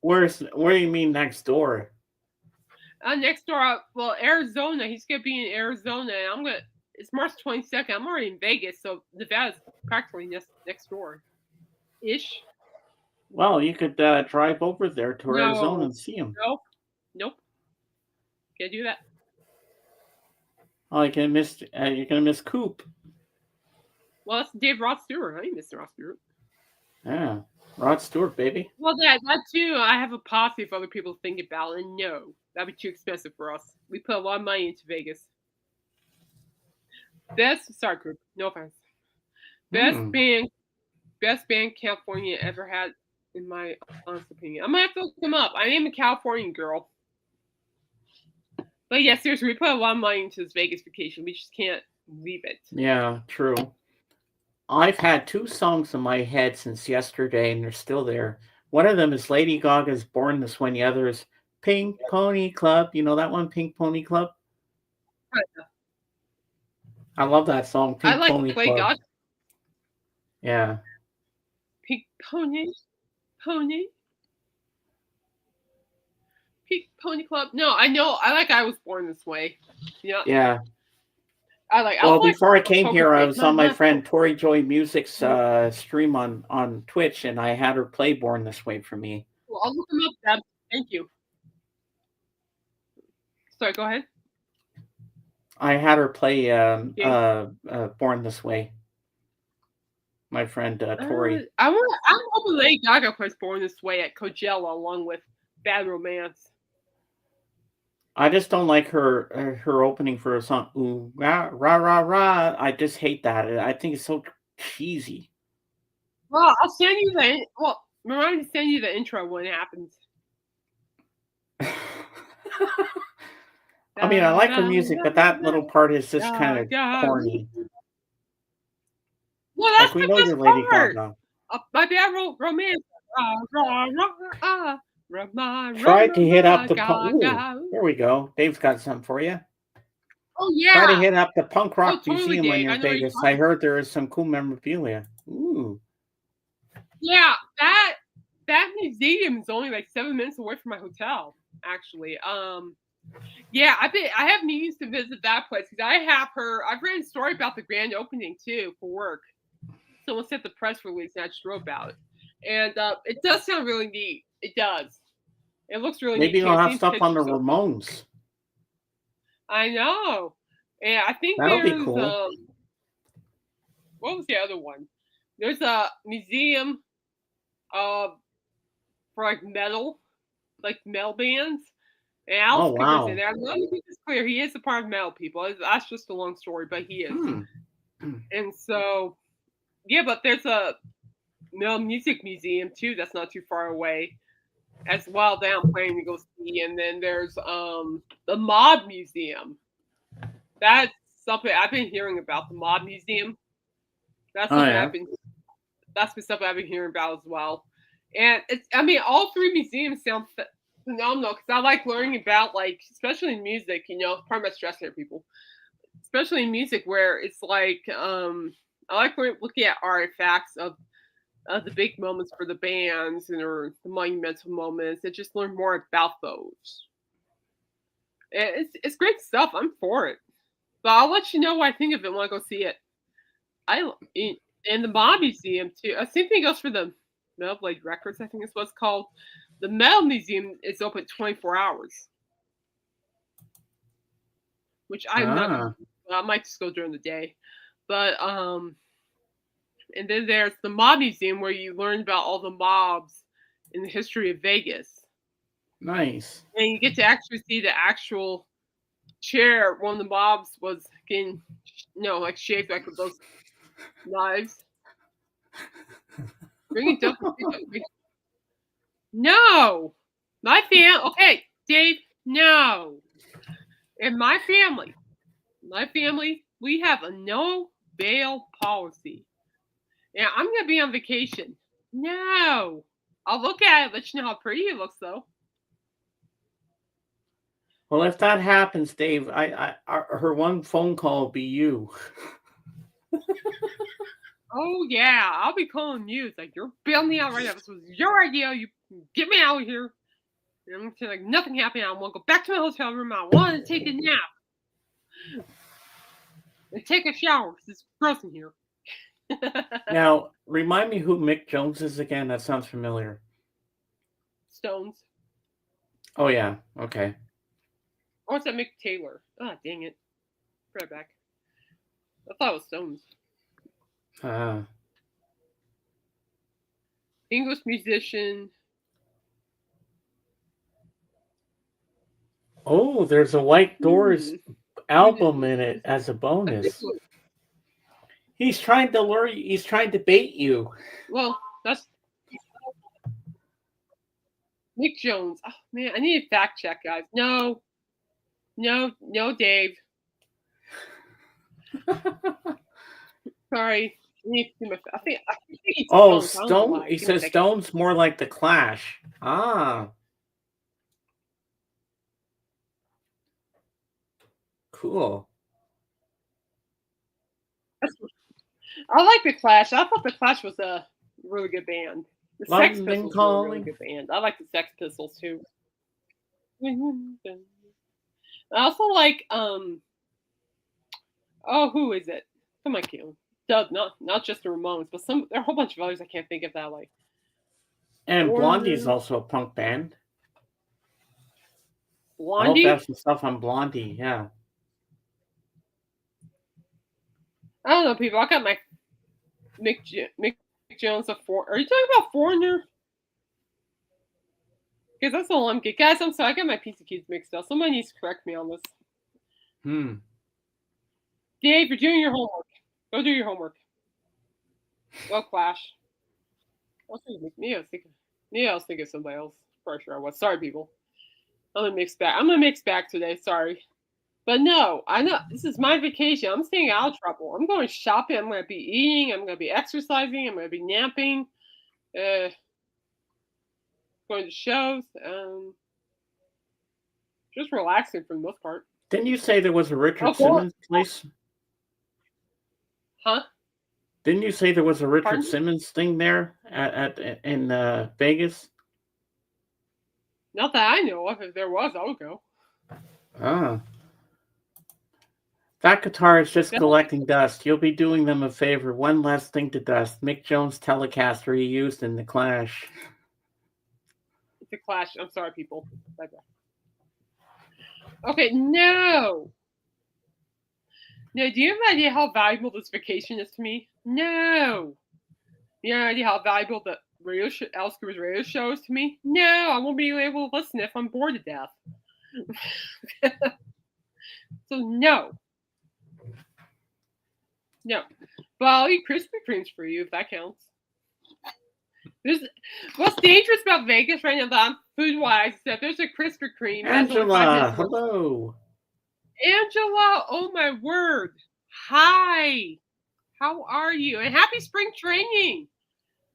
Where do you mean next door? Next door, well, Arizona. He's gonna be in Arizona, and it's March 22nd. I'm already in Vegas, so Nevada's practically next door, ish. Well, you could drive over there to Arizona and see him. Nope. Can't do that. Oh, you're gonna miss Coop. Well, that's Dave Rod Stewart. I ain't Mr. Rod Stewart. Yeah, Rod Stewart, baby. Well, that too. I have a posse of other people to think about, and no, that'd be too expensive for us. We put a lot of money into Vegas. Sorry, group. No offense. Best band California ever had, in my honest opinion. I'm gonna have to look them up. I am a Californian girl. But yeah, seriously, we put a lot of money into this Vegas vacation. We just can't leave it. Yeah, true. I've had 2 songs in my head since yesterday, and they're still there. One of them is Lady Gaga's Born This Way, and the other is Pink Pony Club. You know that one, Pink Pony Club? I love that song, Pink Pony Club. God. Yeah. Pink Pony Pink Pony Club. No, I know. I was Born This Way. Yeah. Before I came here, I was on my friend Tori Joy Music's stream on Twitch, and I had her play Born This Way for me. Well, I'll look them up, Deb. Thank you. Sorry, go ahead. I had her play Born This Way. My friend Tori. I'm hoping Lady Gaga plays Born This Way at Coachella along with Bad Romance. I just don't like her opening for a song. Ooh, rah, rah, rah, rah. I just hate that. I think it's so cheesy. Well, I'll send you remind me to send you the intro when it happens. I mean, I like her music, but that little part is just kind of corny. Well, that's we know you're Lady Gaga. My Bad Romance. Try to hit up the punk. There we go. Dave's got something for you. Oh yeah. Try to hit up the punk rock museum when you're in Vegas. I heard there is some cool memorabilia. Ooh. Yeah, that museum is only like 7 minutes away from my hotel. Actually, yeah, I have needs to visit that place because I've read a story about the grand opening too for work. Someone sent the press release and I just wrote about it, and it does sound really neat. It does. It looks really Maybe neat. Maybe I'll have stuff on the Ramones. I know. Yeah, I think that'll be cool. What was the other one? There's a museum for like metal bands. And Alice Cooper's in there. Let me make this clear. He is a part of metal people. That's just a long story, but he is. And so, yeah, but there's a metal music museum too that's not too far away as well that I'm planning to go see. And then there's the Mob Museum. That's something I've been hearing about, the Mob Museum. That's something that's been stuff I've been hearing about as well. And all 3 museums sound phenomenal because I like learning about, like, especially in music, part of my stress here, people, especially in music where it's like, I like looking at artifacts of the big moments for the bands or the monumental moments and just learn more about those. And it's great stuff. I'm for it. But I'll let you know what I think of it when I go see it. and the Mob Museum too. Same thing goes for the Metal Blade Records. I think is what's called. The Metal Museum is open 24 hours, which I'm not. Ah, I might just go during the day, but and then there's the Mob Museum where you learn about all the mobs in the history of Vegas, nice. and you get to actually see the actual chair one of the mobs was getting, like shaved like with those knives. Bring it up. No, my okay, Dave. No, in my family, we have a no bail policy. Yeah, I'm gonna be on vacation. No, I'll look at it. Let you know how pretty it looks, though. Well, if that happens, Dave, her one phone call will be you. Oh yeah, I'll be calling you. It's like you're bailing me out right now. This was your idea. You get me out of here. And I'm gonna say like nothing happened. I want to go back to my hotel room. I want to take a nap and take a shower because it's gross in here. Now, remind me who Mick Jones is again. That sounds familiar. Stones. Oh yeah, okay. Or is that Mick Taylor? Ah, oh, dang it. Right back. I thought it was Stones. English musician. Oh, there's a White Doors album in it as a bonus. He's trying to lure you. He's trying to bait you. Well, that's Mick Jones. Oh man, I need a fact check, guys. No, Dave. Sorry. I think oh, Stone. He says Stone's more like the Clash. Ah. Cool. I like the Clash. I thought the Clash was a really good band. The Sex London Pistols were a really good band. I like the Sex Pistols too. I also like who is it? Come on, Caitlin. Not just the Ramones, but there are a whole bunch of others I can't think of that like. And Blondie's also a punk band. Blondie? I hope that's some stuff on Blondie, yeah. I don't know, people. I got my Mick Jones of Foreigner. Are you talking about Foreigner? Because that's all I'm getting. Guys, I'm sorry. I got my piece of kids mixed up. Somebody needs to correct me on this. Dave, you're doing your homework. Go do your homework. Go Clash. I was thinking of somebody else. Pretty sure I was. Sorry, people. I'm gonna mix back today. Sorry. But no, I know this is my vacation. I'm staying out of trouble. I'm going shopping. I'm going to be eating. I'm going to be exercising. I'm going to be napping. Going to shows. Just relaxing for the most part. Didn't you say there was a Richard Simmons place? Huh? Didn't you say there was a Richard Simmons thing there in Vegas? Not that I know of. If there was, I would go. Ah. That guitar is just collecting dust. You'll be doing them a favor. One last thing to dust. Mick Jones' Telecaster he used in the Clash. It's a Clash. I'm sorry, people. Bye-bye. Okay, no. No, do you have an idea how valuable this vacation is to me? No. You have an idea how valuable the Alice Cooper's radio show is to me? No, I won't be able to listen if I'm bored to death. So no. No. But I'll eat Krispy Kremes for you if that counts. What's dangerous about Vegas right now, that food-wise, is that there's a Krispy Kreme. Angela, hello. Angela, oh my word. Hi. How are you? And happy spring training.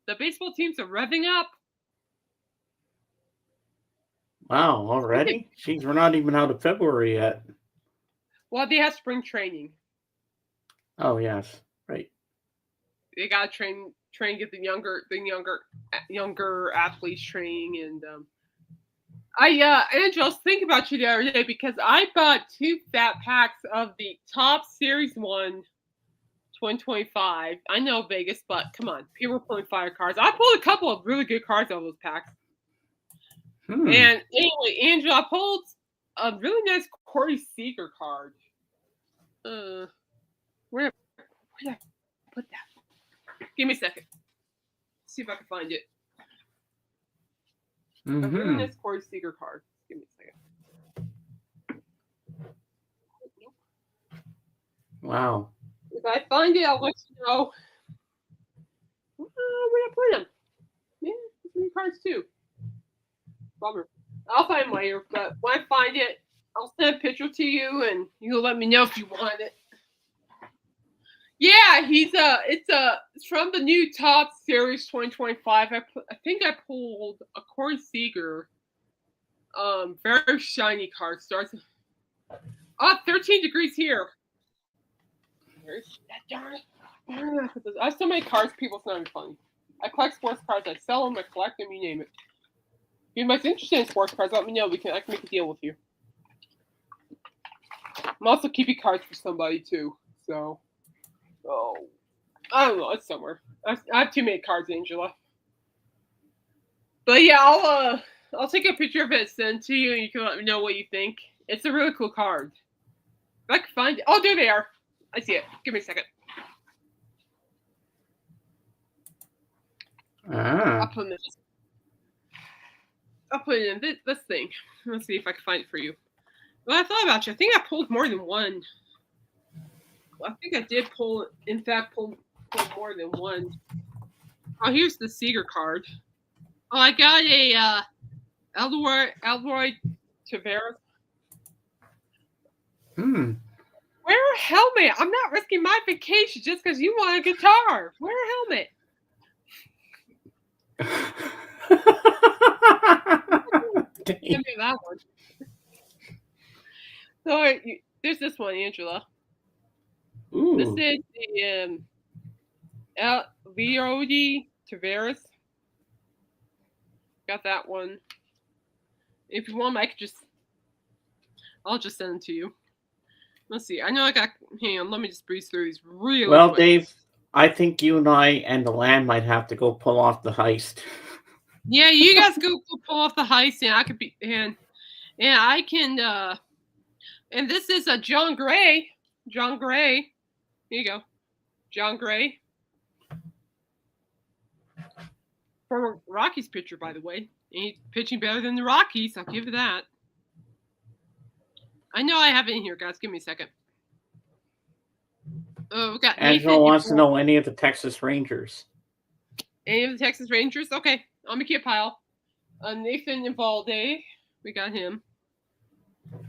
The baseball teams are revving up. Wow, already? Jeez, we're not even out of February yet. Well, they have spring training. Oh, yes. Right. They got to get the younger athletes training. And Angela, I was thinking about you the other day because I bought 2 fat packs of the Top Series 1 2025. I know Vegas, but come on, people are pulling fire cards. I pulled a couple of really good cards out of those packs. And anyway, Angela, I pulled a really nice Corey Seager card. Where did I put that? Give me a second. See if I can find it. A really nice Corey Seager card. Give me a second. Nope. Wow. If I find it, I'll let you know. Where did I put them? Yeah, there's many cards too. Bummer. I'll find them later, but when I find it, I'll send a picture to you, and you'll let me know if you want it. Yeah, it's from the new Top Series 2025. I think I pulled a Corey Seager, very shiny card. Starts 13 degrees here. Where's that darn? I have so many cards, people, it's not even funny. I collect sports cards. I sell them. I collect them. You name it. If anybody's interested in sports cards, let me know. I can make a deal with you. I'm also keeping cards for somebody too. So, I don't know. It's somewhere. I have too many cards, Angela. But yeah, I'll take a picture of it, send it to you, and you can let me know what you think. It's a really cool card. If I can find it. Oh, there they are. I see it. Give me a second. I'll put it in this thing. Let's see if I can find it for you. Well, I thought about you. I think I pulled more than one. I think I did pull more than one. Oh, here's the Seager card. Oh, I got a Eloy Tavares. Wear a helmet. I'm not risking my vacation just because you want a guitar. Wear a helmet. Give me that one. So there's this one, Angela. Ooh. This is the Leody Tavares. Got that one. If you want, I'll just send it to you. Let's see. I know I got. Hang on. Let me just breeze through these really well, quick. Dave, I think you and I and the land might have to go pull off the heist. Yeah, you guys go pull off the heist, and I could be and I can. And this is a John Gray. John Gray. Here you go. John Gray. From Rockies pitcher, by the way. He's pitching better than the Rockies. I'll give you that. I know I have it in here, guys. Give me a second. Oh, we got Angela wants to know any of the Texas Rangers. Any of the Texas Rangers? Okay. I'll make you a pile. Nathan Eovaldi. We got him.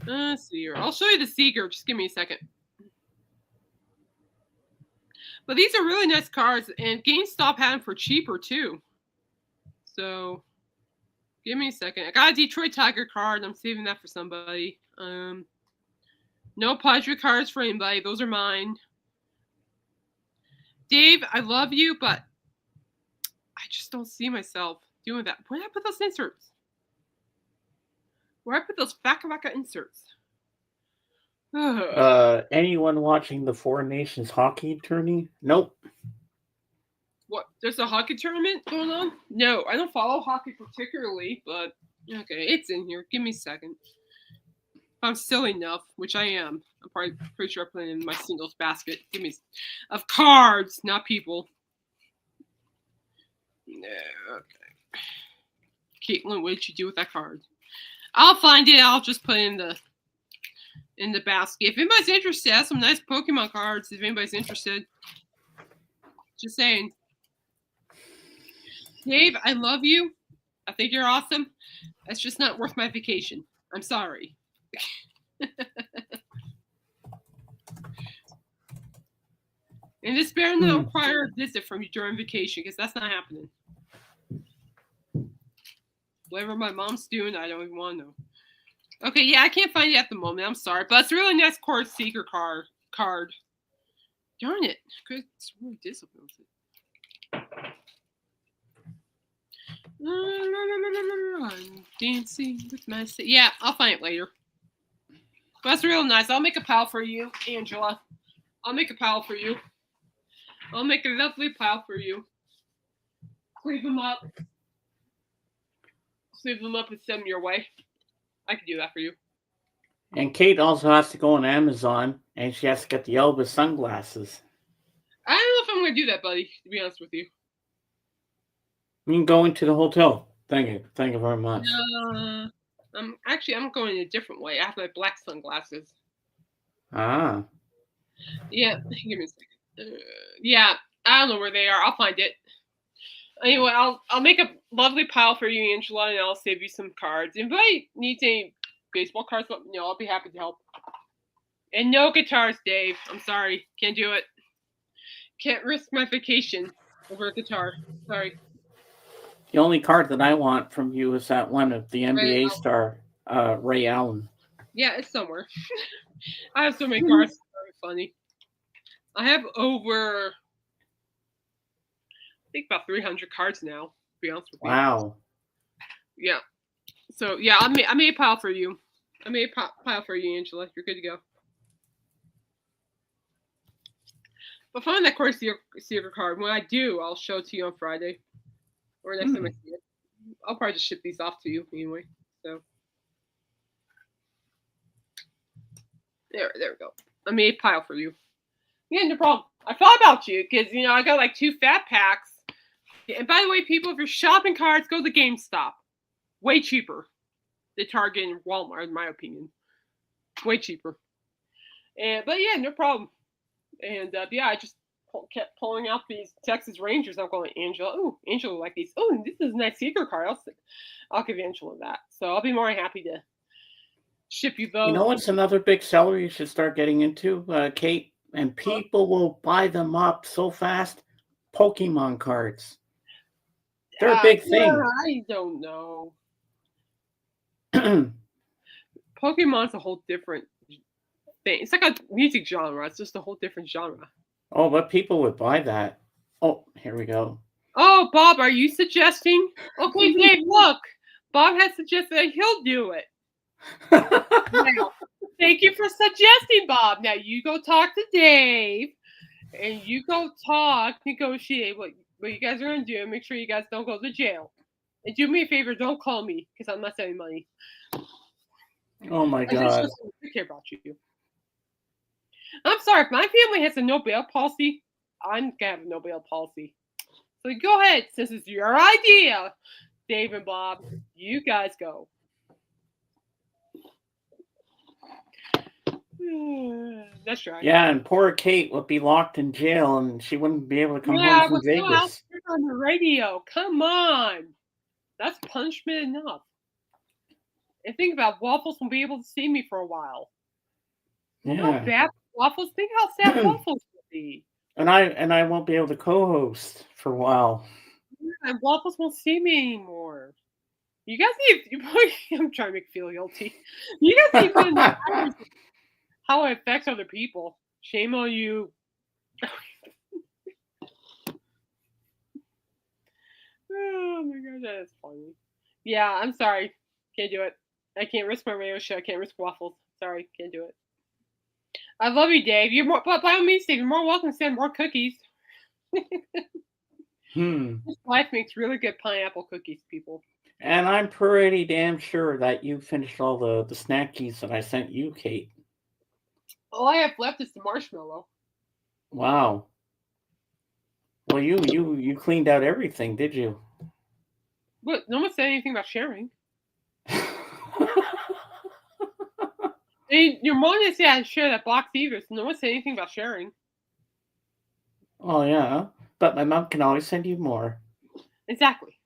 Let's see here. I'll show you the Seager. Just give me a second. But these are really nice cards, and GameStop had them for cheaper too. So, give me a second. I got a Detroit Tiger card. I'm saving that for somebody. No Padre cards for anybody. Those are mine. Dave, I love you, but I just don't see myself doing that. Where did I put those inserts? Where I put those Vaca inserts? Anyone watching the Four Nations hockey tourney? Nope. What? There's a hockey tournament going on? No, I don't follow hockey particularly, but okay, it's in here. Give me a second. If I'm silly enough, which I am, I'm probably pretty sure I put it in my singles basket. Give me of cards, not people. No, okay. Caitlin, what did you do with that card? I'll find it. I'll just put it in the basket. If anybody's interested, I have some nice Pokemon cards. If anybody's interested, just saying. Dave, I love you. I think you're awesome. It's just not worth my vacation. I'm sorry. And this better not require a visit from you during vacation, because that's not happening. Whatever my mom's doing, I don't even want to know. Okay, yeah, I can't find it at the moment. I'm sorry, but it's a really nice Corey Seager card. Darn it! It's really disciplined. I'm dancing with my. Yeah, I'll find it later. But that's real nice. I'll make a pile for you, Angela. I'll make a pile for you. I'll make a lovely pile for you. Clean them up. Save them up and send them your way. I can do that for you. And Kate also has to go on Amazon, and she has to get the Elvis sunglasses. I don't know if I'm going to do that, buddy, to be honest with you. You can go into the hotel. Thank you. Thank you very much. I'm going a different way. I have my black sunglasses. Ah. Yeah, give me a second. Yeah, I don't know where they are. I'll find it. Anyway, I'll make a lovely pile for you, Angela, and I'll save you some cards. If anybody needs any baseball cards, let me know. I'll be happy to help. And no guitars, Dave. I'm sorry. Can't do it. Can't risk my vacation over a guitar. Sorry. The only card that I want from you is that one of the NBA star, Ray Allen. Yeah, it's somewhere. I have so many cards. It's very funny. I have over, I think, about 300 cards now, to be honest with you. Wow. Yeah. So, yeah, I made a pile for you. I made a pile for you, Angela. You're good to go. But find that Corey Seager card. When I do, I'll show it to you on Friday. Or next time I see it. I'll probably just ship these off to you anyway. So there we go. I made a pile for you. Yeah, no problem. I thought about you because I got like 2 fat packs. And by the way, people, if you're shopping cards, go to GameStop. Way cheaper than Target and Walmart, in my opinion. Way cheaper. But yeah, no problem. And yeah, I just kept pulling out these Texas Rangers. I'm going, Angela. Oh, Angela like these. Oh, this is a nice Seeker card. I'll give Angela that. So I'll be more than happy to ship you those. You know what's another big seller you should start getting into, Kate? And people will buy them up so fast. Pokemon cards. They're a big thing. I don't know. Pokemon's a whole different thing. It's like a music genre. It's just a whole different genre. Oh, but people would buy that. Oh, here we go. Oh, Bob, are you suggesting? Okay, Dave, look. Bob has suggested that he'll do it. Now, thank you for suggesting, Bob. Now, you go talk to Dave, and you go negotiate what you guys are going to do, and make sure you guys don't go to jail. And do me a favor, don't call me, because I'm not sending money. Oh, my God. I care about you. I'm sorry, if my family has a no bail policy, I'm going to have a no bail policy. So go ahead, since it's your idea, Dave and Bob, you guys go. That's right. Yeah, and poor Kate would be locked in jail, and she wouldn't be able to come home from Vegas. On the radio, come on, that's punishment enough. And think about Waffles won't be able to see me for a while. Yeah. How bad Waffles? Think how sad Waffles will be. And I won't be able to co-host for a while. Yeah, and Waffles won't see me anymore. You guys need. I'm trying to make you feel guilty. You guys need to put in the how it affects other people. Shame on you. Oh my god, that is funny. Yeah, I'm sorry. Can't do it. I can't risk my radio show. I can't risk Waffles. Sorry, can't do it. I love you, Dave. You're more, but by all means, Dave, you're more welcome to send more cookies. This wife makes really good pineapple cookies, people. And I'm pretty damn sure that you finished all the snackies that I sent you, Kate. All I have left is the marshmallow. Wow. Well, you cleaned out everything, did you? What? No one said anything about sharing. Your mom didn't say I share that box either, so no one said anything about sharing. Oh yeah, but my mom can always send you more. Exactly.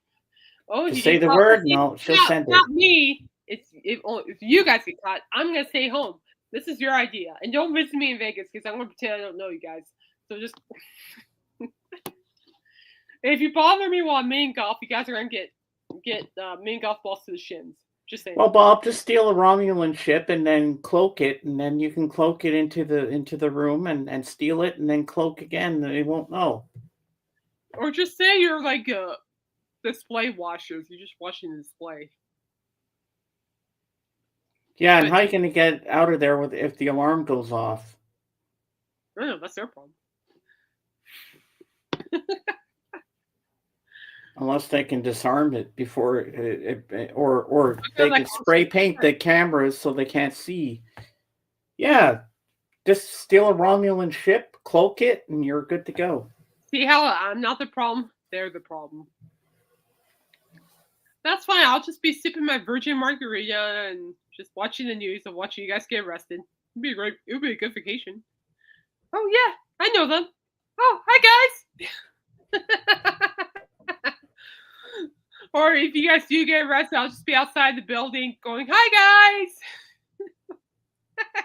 Oh, you say the word? No, she'll send it. Not me. If you guys get caught, I'm gonna stay home. This is your idea, and don't visit me in Vegas because I'm gonna pretend I don't know you guys. So just if you bother me while I'm main golf, you guys are gonna get main golf balls to the shins. Just saying. Well, Bob, just steal a Romulan ship and then cloak it, and then you can cloak it into the room and steal it, and then cloak again. They won't know. Or just say you're like display washers. You're just washing the display. Yeah, and how are you going to get out of there if the alarm goes off? I don't know, that's their problem. unless they can disarm it before or I feel they like can spray paint the cameras so they can't see. Yeah, just steal a Romulan ship, cloak it, and you're good to go. see how I'm not the problem. They're the problem. That's fine. I'll just be sipping my virgin margarita and just watching the news and watching you guys get arrested. It'd be great. It would be a good vacation. Oh yeah, I know them. Oh, hi guys. Or if you guys do get arrested, I'll just be outside the building going, "Hi guys."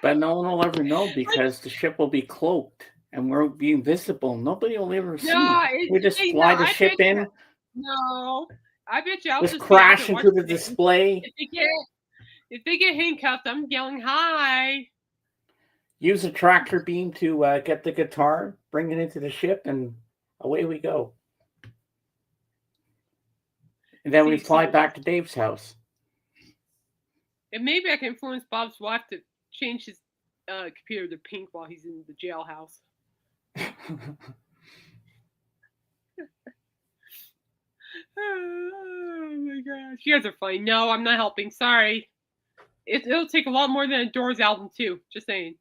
But no one will ever know because the ship will be cloaked and we'll be invisible. Nobody will ever see. No, We just no, fly the I ship bet in, you. No, I bet you I'll just just be out crash there into watching the things. display, If they get handcuffed, I'm yelling hi. use a tractor beam to get the guitar, bring it into the ship, and away we go. And then we fly back to Dave's house. And maybe I can influence Bob's wife to change his computer to pink while he's in the jailhouse. Oh my gosh. You guys are funny. No, I'm not helping. Sorry. It'll take a lot more than a Doors album, too. Just saying.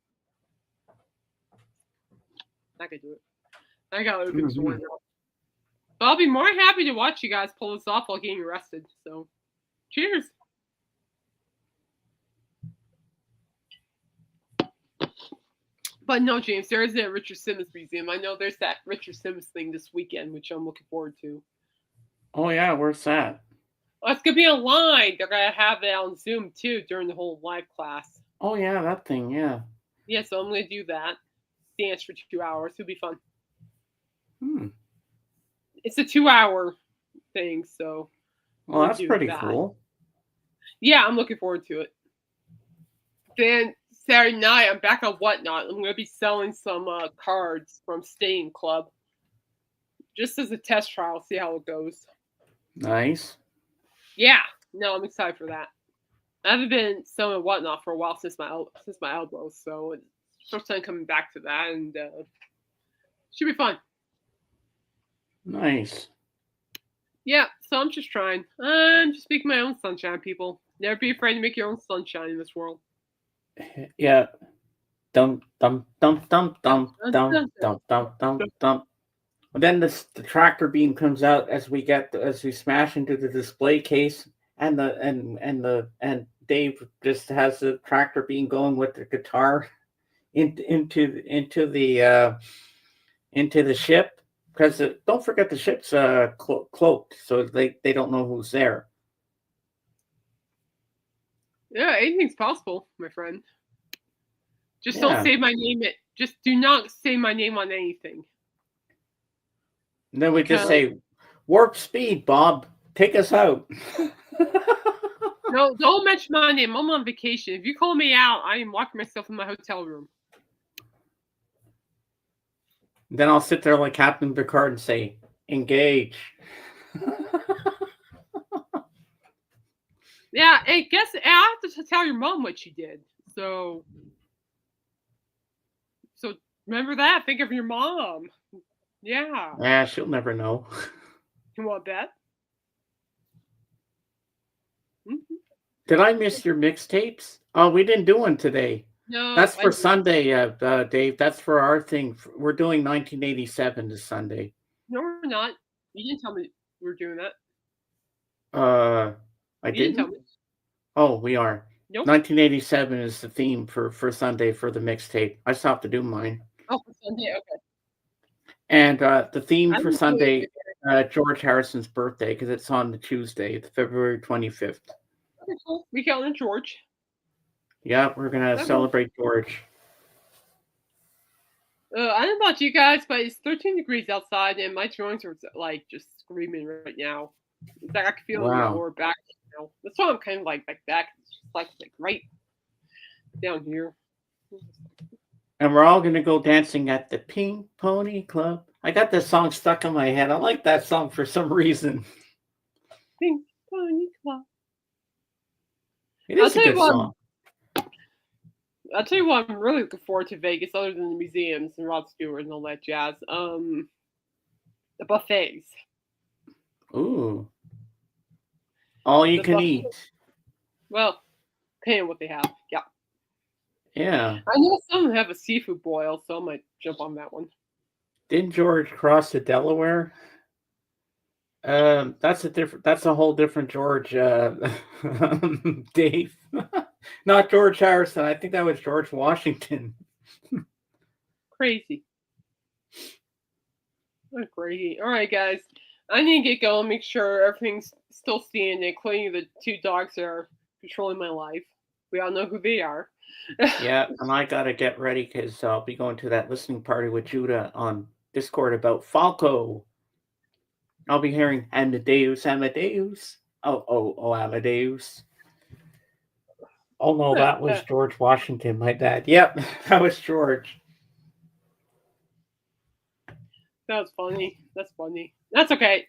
Not gonna do it. I gotta open this one up. But I'll be more happy to watch you guys pull this off while getting arrested. So, cheers. But no, James, there isn't a Richard Simmons museum. I know there's that Richard Simmons thing this weekend, which I'm looking forward to. Oh yeah, where's that? Oh, it's gonna be online. They're gonna have it on Zoom too during the whole live class. Oh yeah, that thing, yeah. Yeah, so I'm gonna do that. Dance for 2 hours. It'll be fun. It's a 2-hour thing, so. Well, that's pretty cool. Yeah, I'm looking forward to it. Then Saturday night, I'm back on Whatnot. I'm gonna be selling some cards from Staying Club, just as a test trial. See how it goes. Nice. Yeah, no, I'm excited for that. I haven't been selling Whatnot for a while since my elbow, so it's first time coming back to that, and should be fun. Nice. Yeah, so I'm just trying. I'm just making my own sunshine, people. Never be afraid to make your own sunshine in this world. Yeah. Dum dum dum dum dum dum dum dum dum dum. Then the tractor beam comes out as we smash into the display case, and Dave just has the tractor beam going with the guitar into the ship, because don't forget the ship's cloaked, so they don't know who's there. Yeah, anything's possible, my friend. Just don't say my name. Just do not say my name on anything. And then we just say, "Warp speed, Bob. Take us out." No, don't mention my name. I'm on vacation. If you call me out, I am locking myself in my hotel room. Then I'll sit there like Captain Picard and say, "Engage." Yeah, I guess I have to tell your mom what she did. So remember that. Think of your mom. Yeah. Yeah, she'll never know. You want that? Mm-hmm. Did I miss your mixtapes? Oh, we didn't do one today. No. That's for Sunday, Dave. That's for our thing. We're doing 1987 this Sunday. No, we're not. You didn't tell me we were doing that. I didn't tell me. Oh, we are. Nope. 1987 is the theme for Sunday for the mixtape. I still have to do mine. Oh, for Sunday, okay. And the theme for Sunday, George Harrison's birthday, because it's on the Tuesday, February 25th. Okay, cool. We count on George. Yeah, we're gonna celebrate George. I don't know about you guys, but it's 13 degrees outside, and my joints are like just screaming right now. It's like I can feel my lower back. You know? That's why I'm kind of like back, like right down here. And we're all gonna go dancing at the Pink Pony Club. I got this song stuck in my head. I like that song for some reason. Pink Pony Club. It is a good song. I'll tell you what I'm really looking forward to Vegas, other than the museums and Rod Stewart and all that jazz. The buffets. Ooh. All you The can buffalo. eat. Well, depending on what they have. Yeah. Yeah. I know some have a seafood boil, so I might jump on that one. Didn't George cross the Delaware? That's a whole different George, Dave. Not George Harrison. I think that was George Washington. Crazy. Oh, crazy. All right, guys. I need to get going, make sure everything's still standing, including the 2 dogs that are controlling my life. We all know who they are. Yeah, and I gotta get ready because I'll be going to that listening party with Judah on Discord about Falco. I'll be hearing Amadeus, Amadeus. Oh, Amadeus. Oh no, that was George Washington, my dad. Yep, that was George. That was funny. That's funny. That's okay.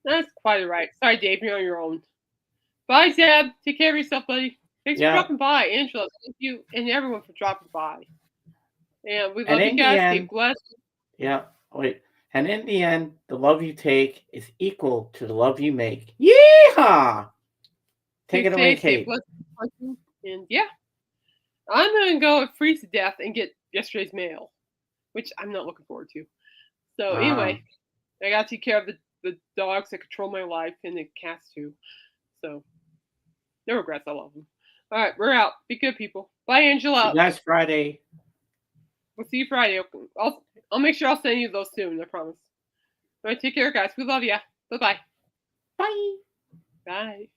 That's quite all right. Sorry, Dave, you're on your own. Bye, Zeb. Take care of yourself, buddy. Thanks for dropping by, Angela. Thank you and everyone for dropping by. And we love you guys. Stay blessed. Yeah, wait. And in the end, the love you take is equal to the love you make. Yeehaw! Take it away, Kate. And yeah, I'm going to go freeze to death and get yesterday's mail, which I'm not looking forward to. So anyway, I got to take care of the dogs that control my life and the cats too. So no regrets. I love them. All right, we're out. Be good, people. Bye, Angela. See you guys Friday. We'll see you Friday. I'll make sure I'll send you those soon. I promise. All right, take care, guys. We love you. Bye-bye. Bye. Bye.